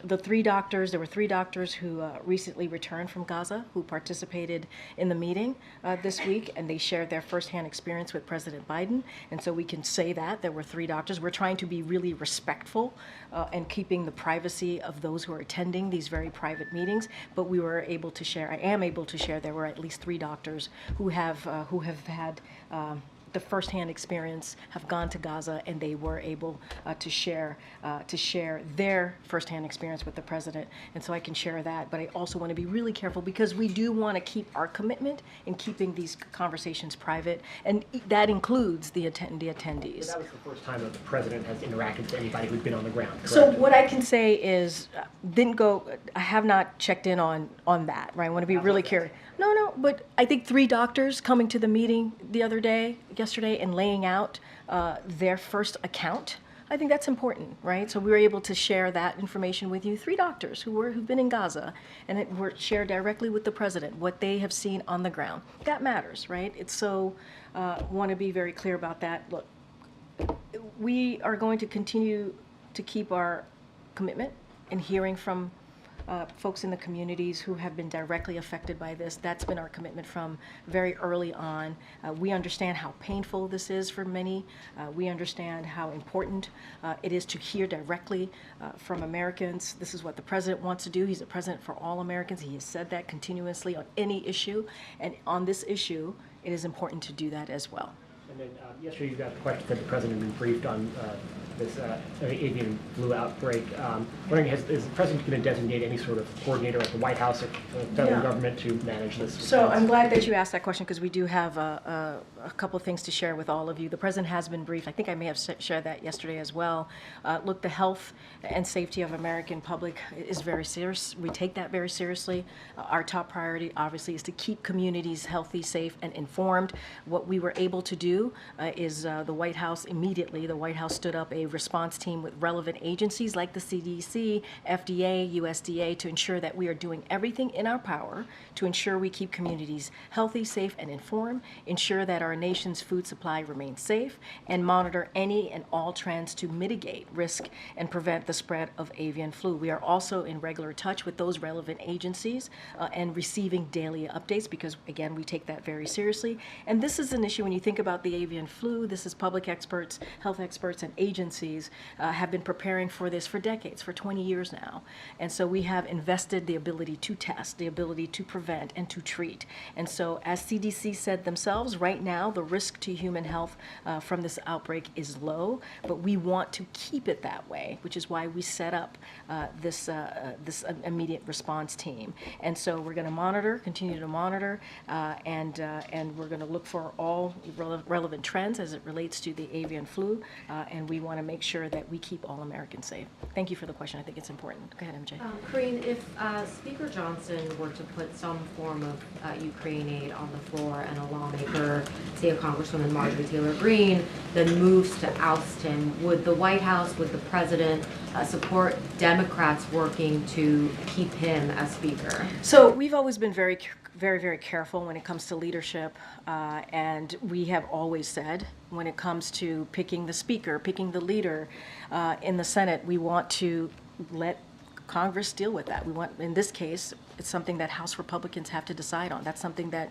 there were three doctors who recently returned from Gaza who participated in the meeting this week, and they shared their firsthand experience with President Biden. And so we can say that there were three doctors. We're trying to be really respectful and keeping the privacy of those who are attending these very private meetings. But I am able to share there were at least three doctors who have had the firsthand experience, have gone to Gaza, and they were able to share their firsthand experience with the president. And so I can share that, but I also want to be really careful because we do want to keep our commitment in keeping these conversations private, and that includes the attendees. So that was the first time that the president has interacted with anybody who'd been on the ground, correct? So what I can say is, I have not checked in on that, right? I want to be really curious. No, but I think three doctors coming to the meeting yesterday, and laying out their first account, I think that's important, right? So we were able to share that information with you. Three doctors who've been in Gaza, and it were shared directly with the president, what they have seen on the ground. That matters, right? It's so, want to be very clear about that. Look, we are going to continue to keep our commitment in hearing from folks in the communities who have been directly affected by this. That's been our commitment from very early on. We understand how painful this is for many. We understand how important it is to hear directly from Americans. This is what the president wants to do. He's a president for all Americans. He has said that continuously on any issue. And on this issue, it is important to do that as well. And then yesterday you got the question that the president had been briefed on this avian flu outbreak. Wondering, is the president going to designate any sort of coordinator at the White House or federal government to manage this? So I'm glad that you asked that question because we do have a couple of things to share with all of you. The president has been briefed. I think I may have shared that yesterday as well. Look, the health and safety of American public is very serious. We take that very seriously. Our top priority, obviously, is to keep communities healthy, safe, and informed. What we were able to do is the White House stood up a response team with relevant agencies like the CDC, FDA, USDA to ensure that we are doing everything in our power to ensure we keep communities healthy, safe, and informed, ensure that our nation's food supply remains safe, and monitor any and all trends to mitigate risk and prevent the spread of avian flu. We are also in regular touch with those relevant agencies and receiving daily updates because, again, we take that very seriously. And this is an issue when you think about the avian flu. This is public experts, health experts, and agencies have been preparing for this for decades, for 20 years now. And so we have invested the ability to test, the ability to prevent, and to treat. And so as CDC said themselves, right now the risk to human health from this outbreak is low, but we want to keep it that way, which is why we set up this immediate response team. And so we're going to continue to monitor, and we're going to look for all relevant trends as it relates to the avian flu, and we want to make sure that we keep all Americans safe. Thank you for the question. I think it's important. Go ahead, MJ. Karine, if Speaker Johnson were to put some form of Ukraine aid on the floor and a lawmaker, say a Congresswoman Marjorie Taylor Greene, then moves to oust him, would the White House, would the president support Democrats working to keep him as Speaker? So we've always been very, very careful when it comes to leadership, and we have always said when it comes to picking the speaker, picking the leader in the Senate, we want to let Congress deal with that. We want, in this case, it's something that House Republicans have to decide on. That's something that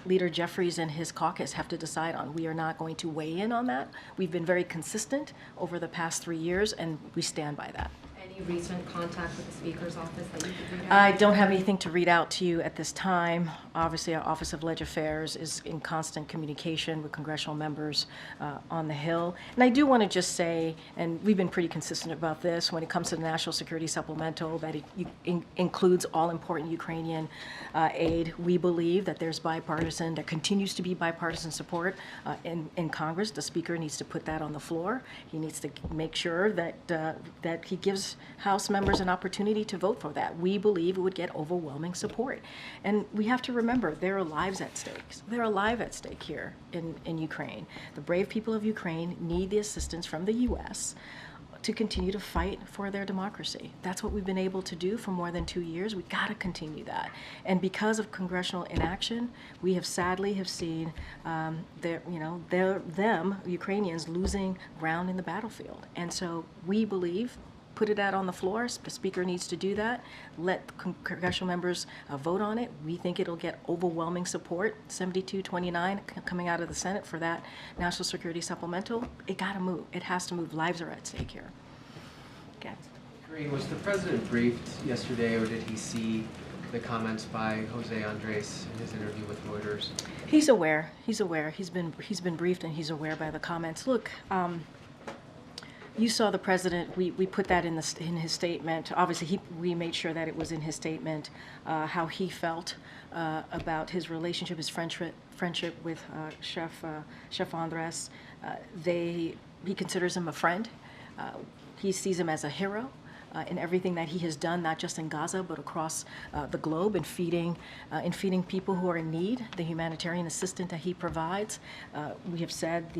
Leader Jeffries and his caucus have to decide on. We are not going to weigh in on that. We've been very consistent over the past 3 years, and we stand by that. Any Any recent contact with the Speaker's office that you could read out? I don't have anything to read out to you at this time. Obviously, our Office of Leg Affairs is in constant communication with congressional members on the Hill. And I do want to just say, and we've been pretty consistent about this, when it comes to the National Security Supplemental, that it includes all important Ukrainian aid. We believe that there continues to be bipartisan support in Congress. The Speaker needs to put that on the floor. He needs to make sure that he gives House members an opportunity to vote for that. We believe it would get overwhelming support. And we have to remember, there are lives at stake. There are lives at stake here in Ukraine. The brave people of Ukraine need the assistance from the U.S. to continue to fight for their democracy. That's what we've been able to do for more than 2 years. We've got to continue that. And because of congressional inaction, we have sadly seen Ukrainians losing ground in the battlefield. And so we believe, put it out on the floor. The Speaker needs to do that. Let congressional members vote on it. We think it'll get overwhelming support, 72-29 coming out of the Senate for that National Security Supplemental. It got to move. It has to move. Lives are at stake here. Okay. Karine, was the president briefed yesterday, or did he see the comments by Jose Andres in his interview with Reuters? He's aware. He's aware. He's been briefed, and he's aware by the comments. Look. You saw the president. We put that in his statement. Obviously, we made sure that it was in his statement how he felt about his relationship, his friendship with Chef Andres. He considers him a friend. He sees him as a hero in everything that he has done, not just in Gaza but across the globe, in feeding people who are in need. The humanitarian assistance that he provides. We have said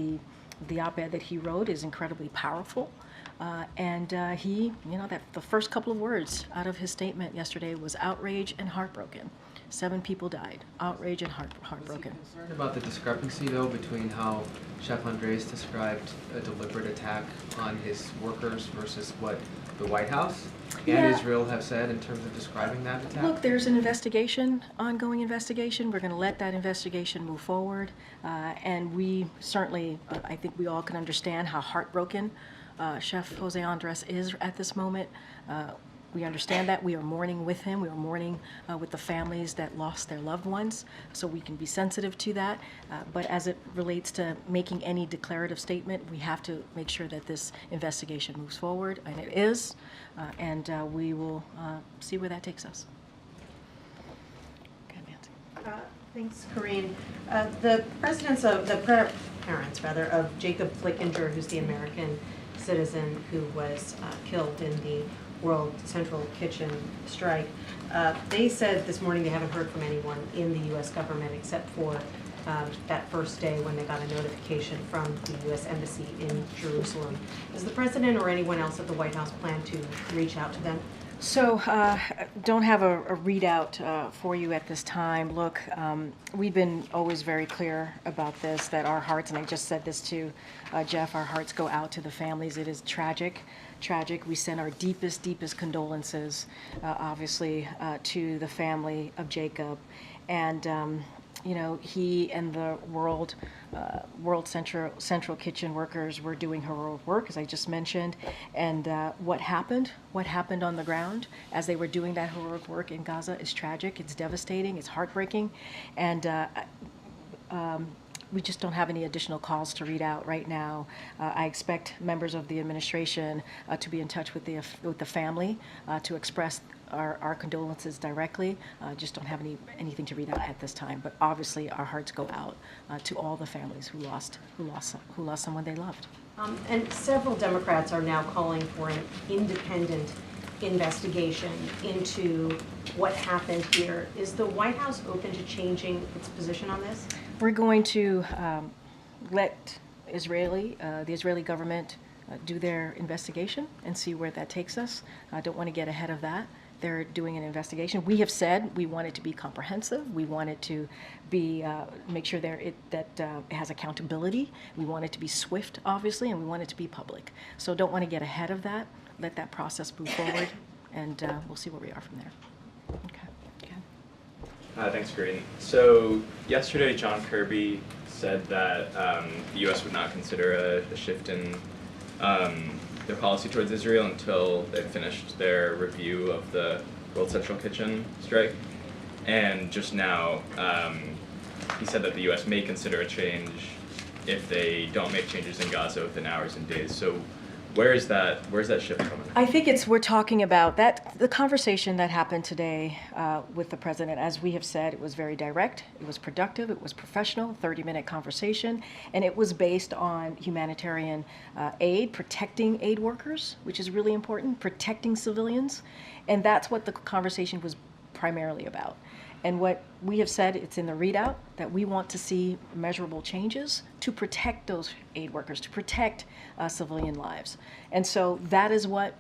the op-ed that he wrote is incredibly powerful. That the first couple of words out of his statement yesterday was outrage and heartbroken. 7 people died. Outrage and heartbroken. Was he concerned about the discrepancy, though, between how Chef Andres described a deliberate attack on his workers versus what the White House and Israel have said in terms of describing that attack? Look, there's an investigation, ongoing investigation. We're going to let that investigation move forward. And we certainly, I think we all can understand how heartbroken Chef Jose Andres is at this moment. We understand that. We are mourning with him. We are mourning with the families that lost their loved ones, so we can be sensitive to that. But as it relates to making any declarative statement, we have to make sure that this investigation moves forward, and it is, and we will see where that takes us. Okay, Nancy. Thanks, Karine. The parents of Jacob Flickinger, who's the American citizen who was killed in the World Central Kitchen strike. They said this morning they haven't heard from anyone in the U.S. government except for that first day when they got a notification from the U.S. Embassy in Jerusalem. Does the president or anyone else at the White House plan to reach out to them? So, don't have a readout for you at this time. Look, we've been always very clear about this, that our hearts, and I just said this to Jeff, our hearts go out to the families. It is tragic. We send our deepest condolences, obviously, to the family of Jacob. And, he and the World Central Kitchen workers were doing heroic work, as I just mentioned. And what happened on the ground as they were doing that heroic work in Gaza is tragic. It's devastating. It's heartbreaking. And we just don't have any additional calls to read out right now. I expect members of the administration to be in touch with the family to express our condolences directly. Just don't have anything to read out at this time. But obviously, our hearts go out to all the families who lost someone they loved. And several Democrats are now calling for an independent investigation into what happened here. Is the White House open to changing its position on this? We're going to let the Israeli government do their investigation and see where that takes us. I don't want to get ahead of that. They're doing an investigation. We have said we want it to be comprehensive. We want it to be make sure that it has accountability. We want it to be swift, obviously, and we want it to be public. So don't want to get ahead of that. Let that process move forward, and we'll see where we are from there. Okay. Thanks, Karine. So yesterday, John Kirby said that the U.S. would not consider a shift in their policy towards Israel until they finished their review of the World Central Kitchen strike. And just now, he said that the U.S. may consider a change if they don't make changes in Gaza within hours and days. So where's that shift coming? I think we're talking about the conversation that happened today with the president. As we have said, it was very direct, it was productive, it was professional, 30-minute conversation, and it was based on humanitarian aid, protecting aid workers, which is really important, protecting civilians, and that's what the conversation was primarily about. And what we have said, it's in the readout, that we want to see measurable changes to protect those aid workers, to protect civilian lives. And so that is what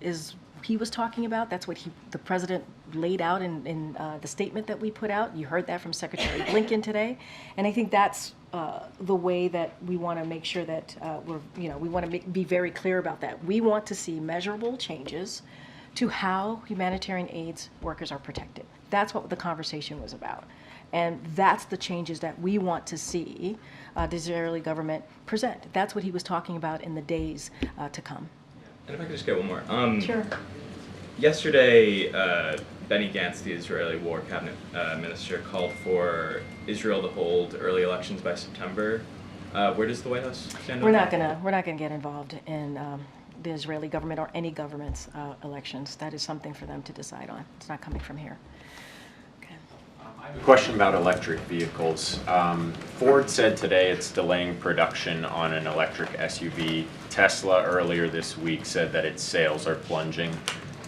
he was talking about. That's what the president laid out in the statement that we put out. You heard that from Secretary Blinken today. And I think that's the way that we want to make sure that we want to be very clear about that. We want to see measurable changes to how humanitarian aid workers are protected. That's what the conversation was about. And that's the changes that we want to see the Israeli government present. That's what he was talking about in the days to come. And if I could just get one more. Sure. Yesterday, Benny Gantz, the Israeli War Cabinet Minister, called for Israel to hold early elections by September. Where does the White House stand on that? We're not gonna get involved in the Israeli government or any government's elections. That is something for them to decide on. It's not coming from here. I have a question about electric vehicles. Ford said today it's delaying production on an electric SUV. Tesla earlier this week said that its sales are plunging.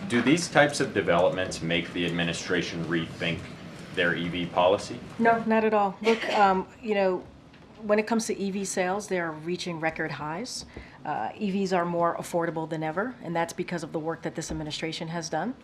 Do these types of developments make the administration rethink their EV policy? No, not at all. Look, when it comes to EV sales, they're reaching record highs. EVs are more affordable than ever, and that's because of the work that this administration has done.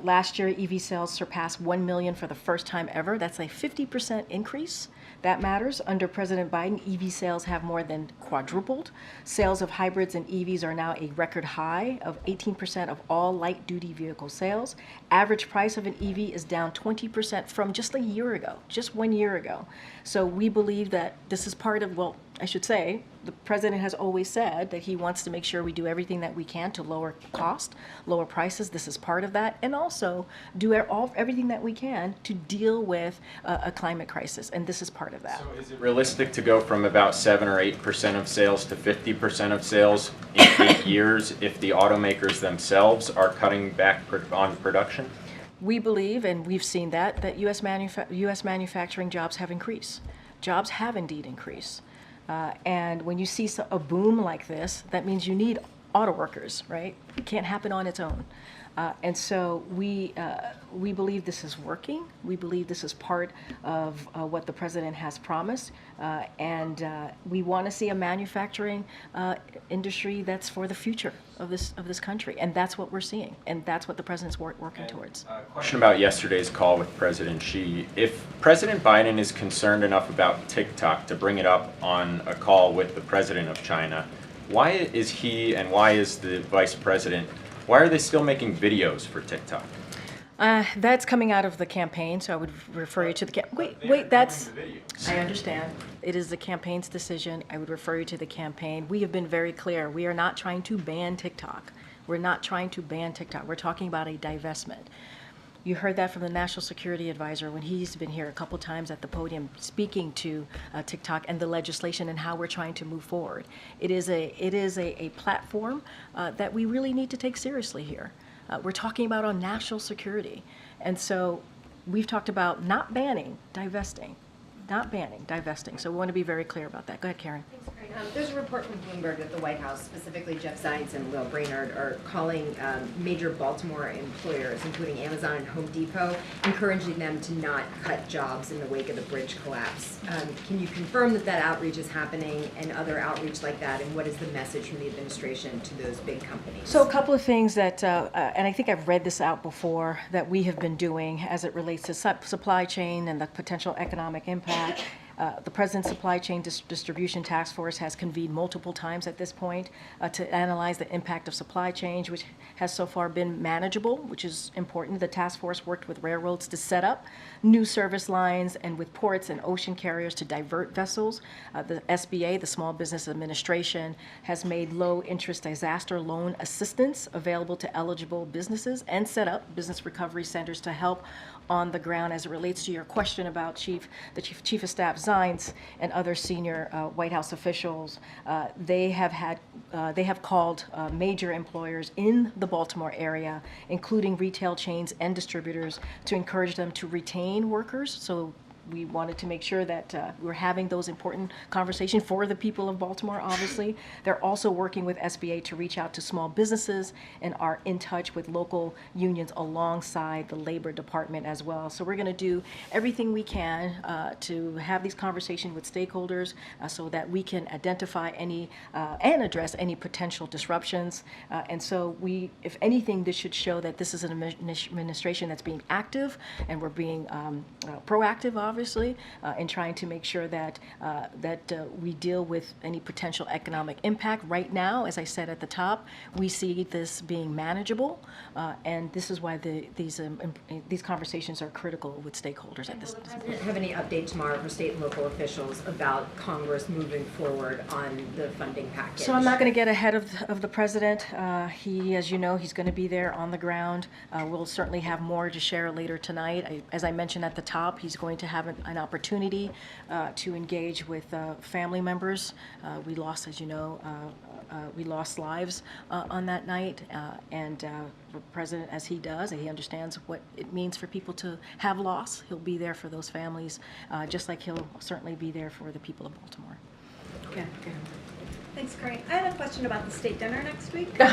Last year, EV sales surpassed 1 million for the first time ever. That's a 50% increase. That matters. Under President Biden, EV sales have more than quadrupled. Sales of hybrids and EVs are now a record high of 18% of all light-duty vehicle sales. Average price of an EV is down 20% from just a year ago, just 1 year ago. So we believe that this is part of, well, I should say, the president has always said that he wants to make sure we do everything that we can to lower cost, lower prices. This is part of that, and also do everything that we can to deal with a climate crisis, and this is part of that. So is it realistic to go from about 7 or 8% of sales to 50% of sales in 8 years if the automakers themselves are cutting back on production? We believe, and we've seen that U.S. manufacturing jobs have increased. Jobs have indeed increased. And when you see a boom like this, that means you need auto workers, right? It can't happen on its own. And so we believe this is working. We believe this is part of what the president has promised. And we want to see a manufacturing industry that's for the future of this country. And that's what we're seeing. And that's what the president's working towards. Question about yesterday's call with President Xi. If President Biden is concerned enough about TikTok to bring it up on a call with the president of China, why is he and why is the vice president, why are they still making videos for TikTok? That's coming out of the campaign, so I would refer you to the wait, that's, I understand. It is the campaign's decision. I would refer you to the campaign. We have been very clear. We are not trying to ban TikTok. We're not trying to ban TikTok. We're talking about a divestment. You heard that from the National Security Advisor when he's been here a couple times at the podium speaking to TikTok and the legislation and how we're trying to move forward. It is a platform that we really need to take seriously here. We're talking about on national security. And so we've talked about not banning, divesting. Not banning, divesting. So we want to be very clear about that. Go ahead, Karen. There's a report from Bloomberg that the White House, specifically Jeff Zients and Will Brainard, are calling major Baltimore employers, including Amazon and Home Depot, encouraging them to not cut jobs in the wake of the bridge collapse. Can you confirm that that outreach is happening and other outreach like that, and what is the message from the administration to those big companies? So a couple of things that, and I think I've read this out before, that we have been doing as it relates to supply chain and the potential economic impact. The President's Supply Chain Distribution Task Force has convened multiple times at this point to analyze the impact of supply chain, which has so far been manageable, which is important. The task force worked with railroads to set up new service lines and with ports and ocean carriers to divert vessels. The SBA, the Small Business Administration, has made low-interest disaster loan assistance available to eligible businesses and set up business recovery centers to help on the ground. As it relates to your question about the Chief of Staff Zients and other senior White House officials, they have called major employers in the Baltimore area, including retail chains and distributors, to encourage them to retain workers. So we wanted to make sure that we're having those important conversations for the people of Baltimore, obviously. They're also working with SBA to reach out to small businesses and are in touch with local unions alongside the Labor Department as well. So we're going to do everything we can to have these conversations with stakeholders so that we can identify any and address any potential disruptions. And so if anything, this should show that this is an administration that's being active and we're being proactive, obviously, in trying to make sure that we deal with any potential economic impact. Right now, as I said at the top, we see this being manageable, and this is why these conversations are critical with stakeholders at this point. Will the President have any update tomorrow for state and local officials about Congress moving forward on the funding package? So I'm not going to get ahead of the President. He, as you know, he's going to be there on the ground. We'll certainly have more to share later tonight. As I mentioned at the top, he's going to have an opportunity to engage with family members. We lost, as you know, we lost lives on that night, and the President, as he does, he understands what it means for people to have loss. He'll be there for those families, just like he'll certainly be there for the people of Baltimore. Okay. Thanks, Karine. I had a question about the state dinner next week. But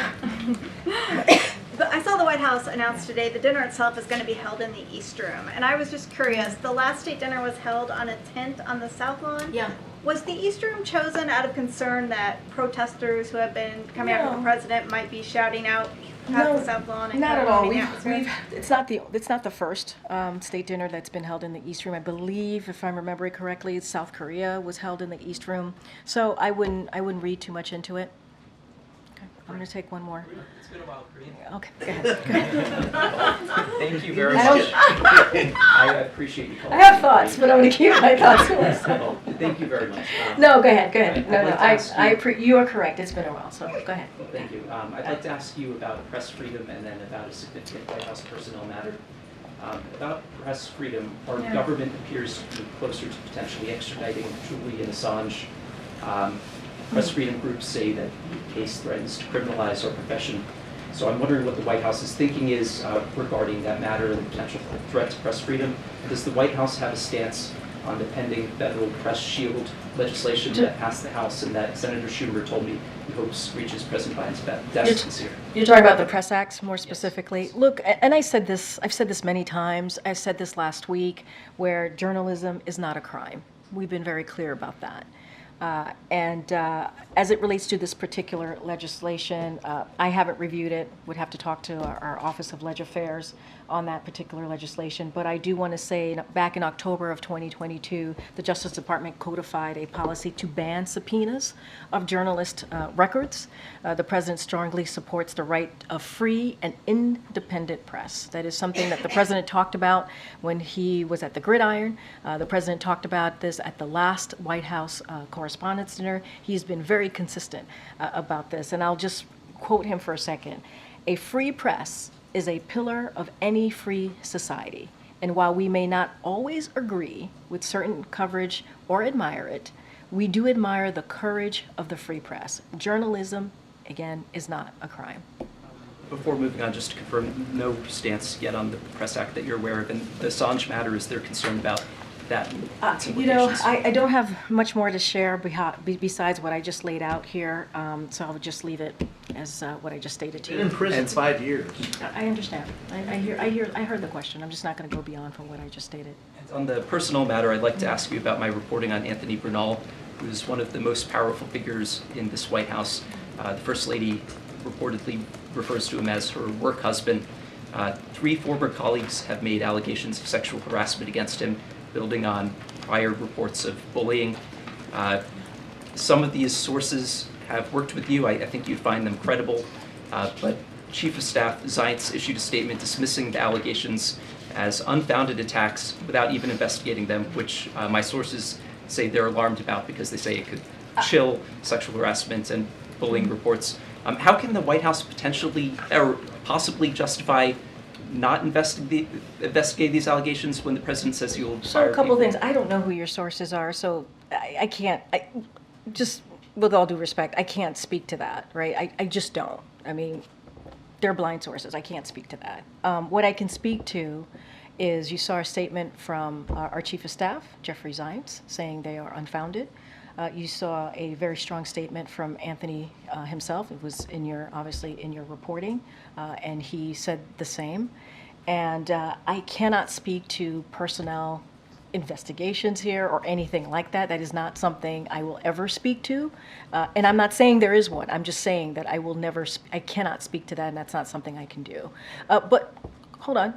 I saw the White House announce today the dinner itself is going to be held in the East Room. And I was just curious, the last state dinner was held on a tent on the South Lawn? Yeah. Was the East Room chosen out of concern that protesters who have been coming after the president might be shouting out past the South Lawn? And Not at all. the atmosphere? It's not the first state dinner that's been held in the East Room. I believe, if I'm remembering correctly, South Korea was held in the East Room. So I wouldn't read too much into it. Okay. I'm going to take one more. It's been a while, Karine. Okay, go ahead. Thank you very much. I appreciate you calling. I have thoughts, but I'm going to keep my thoughts to myself. Thank you very much. No, go ahead. You are correct. It's been a while, so go ahead. Thank you. I'd like to ask you about press freedom and then about a significant White House personnel matter. About press freedom, our government appears to be closer to potentially extraditing Julian Assange. Press freedom groups say that the case threatens to criminalize our profession. So I'm wondering what the White House's thinking is regarding that matter and the potential threat to press freedom. Does the White House have a stance on the pending federal press shield legislation that passed the House and that Senator Schumer told me he hopes reaches President Biden's desk this year? You're talking about the Press Acts more specifically. Yes. Look, and I've said this many times. I said this last week, where journalism is not a crime. We've been very clear about that. And as it relates to this particular legislation, I haven't reviewed it, would have to talk to our Office of Leg Affairs on that particular legislation. But I do want to say, back in October of 2022, the Justice Department codified a policy to ban subpoenas of journalist records. The President strongly supports the right of free and independent press. That is something that the President talked about when he was at the Gridiron. The President talked about this at the last White House Correspondents' Dinner. He's been very consistent about this, and I'll just quote him for a second. "A free press is a pillar of any free society, and while we may not always agree with certain coverage or admire it, we do admire the courage of the free press. Journalism, again, is not a crime." Before moving on, just to confirm, no stance yet on the Press Act that you're aware of, and the Assange matter, is there concern about that? You know, I don't have much more to share besides what I just laid out here, so I'll just leave it as what I just stated to you. Been in prison 5 years. I understand. I heard the question. I'm just not going to go beyond from what I just stated. On the personal matter, I'd like to ask you about my reporting on Anthony Bernal, who is one of the most powerful figures in this White House. The First Lady reportedly refers to him as her work husband. 3 former colleagues have made allegations of sexual harassment against him. building on prior reports of bullying. Some of these sources have worked with you. I think you find them credible, but Chief of Staff Zients issued a statement dismissing the allegations as unfounded attacks without even investigating them, which my sources say they're alarmed about because they say it could chill sexual harassment and bullying reports. How can the White House potentially or possibly justify not investigate these allegations when the president says he will fire So a couple people? things. I don't know who your sources are, so I can't, just with all due respect, I can't speak to that, right? I just don't. I mean, they're blind sources. I can't speak to that. What I can speak to is you saw a statement from our Chief of Staff, Jeffrey Zients, saying they are unfounded. You saw a very strong statement from Anthony himself. It was in your, obviously, in your reporting, and he said the same. And I cannot speak to personnel investigations here or anything like that. That is not something I will ever speak to. And I'm not saying there is one. I'm just saying that I will never, I cannot speak to that, and that's not something I can do. But hold on.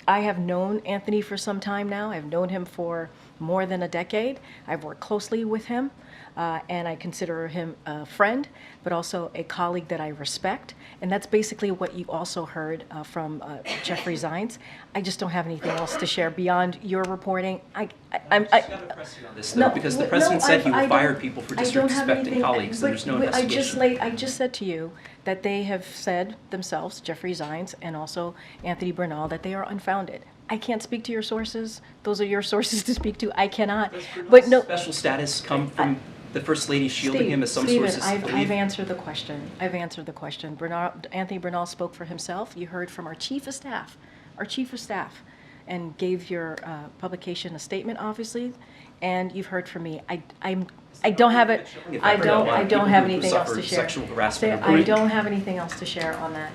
I have known Anthony for some time now. I've known him for more than a decade. I've worked closely with him, and I consider him a friend, but also a colleague that I respect. And that's basically what you also heard from Jeffrey Zients. I just don't have anything else to share beyond your reporting. I'm just going to press you on this, though, because the president said he would fire people for disrespecting colleagues, and there's no investigation. I just said to you that they have said themselves, Jeffrey Zients and also Anthony Bernal, that they are unfounded. I can't speak to your sources. Those are your sources to speak to. I cannot. But no. Special status come from the First Lady shielding him, as some Stephen, sources believe? I've answered the question. I've answered the question. Anthony Bernal spoke for himself. You heard from our Chief of Staff, and gave your publication a statement, obviously, and you've heard from me. I don't have it. I don't have anything else to share. I don't have anything else to share on that.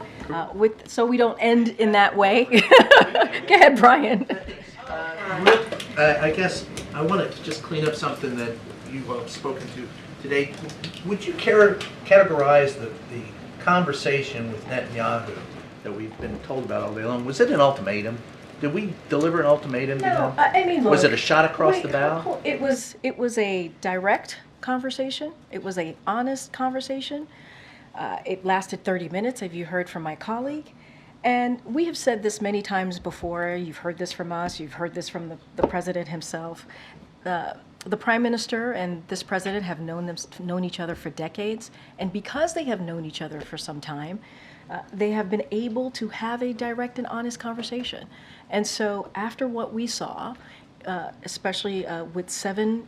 So we don't end in that way. Go ahead, Brian. I guess I wanted to just clean up something that you've spoken to today. Would you categorize the conversation with Netanyahu that we've been told about all day long? Was it an ultimatum? Did we deliver an ultimatum to him? No, I mean, look, was it a shot across the bow? It was a direct conversation. It was an honest conversation. It lasted 30 minutes, as you heard from my colleague. And we have said this many times before. You've heard this from us. You've heard this from the president himself. The prime minister and this president have known each other for decades. And because they have known each other for some time, they have been able to have a direct and honest conversation. And so after what we saw, especially with seven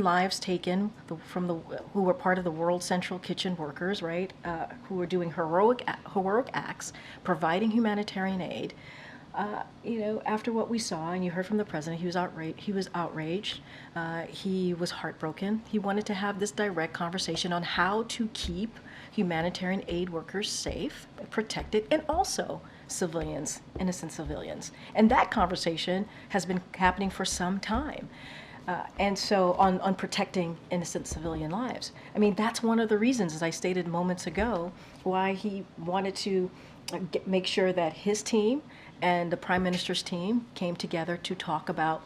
lives taken who were part of the World Central Kitchen workers, right, who were doing heroic acts, providing humanitarian aid. After what we saw, and you heard from the president, he was outraged. He was heartbroken. He wanted to have this direct conversation on how to keep humanitarian aid workers safe, protected, and also civilians, innocent civilians. And that conversation has been happening for some time. And so on protecting innocent civilian lives. I mean, that's one of the reasons, as I stated moments ago, why he wanted to make sure that his team and the Prime Minister's team came together to talk about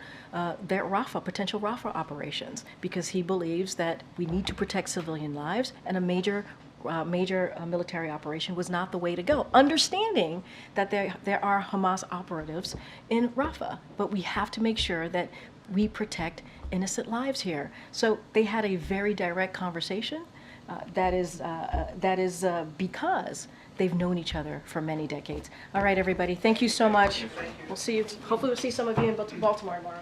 their potential Rafah operations, because he believes that we need to protect civilian lives, and a major military operation was not the way to go, understanding that there are Hamas operatives in Rafah, but we have to make sure that we protect innocent lives here. So they had a very direct conversation. That is because they've known each other for many decades. All right, everybody, thank you so much. We'll see you. Hopefully, we'll see some of you in Baltimore tomorrow.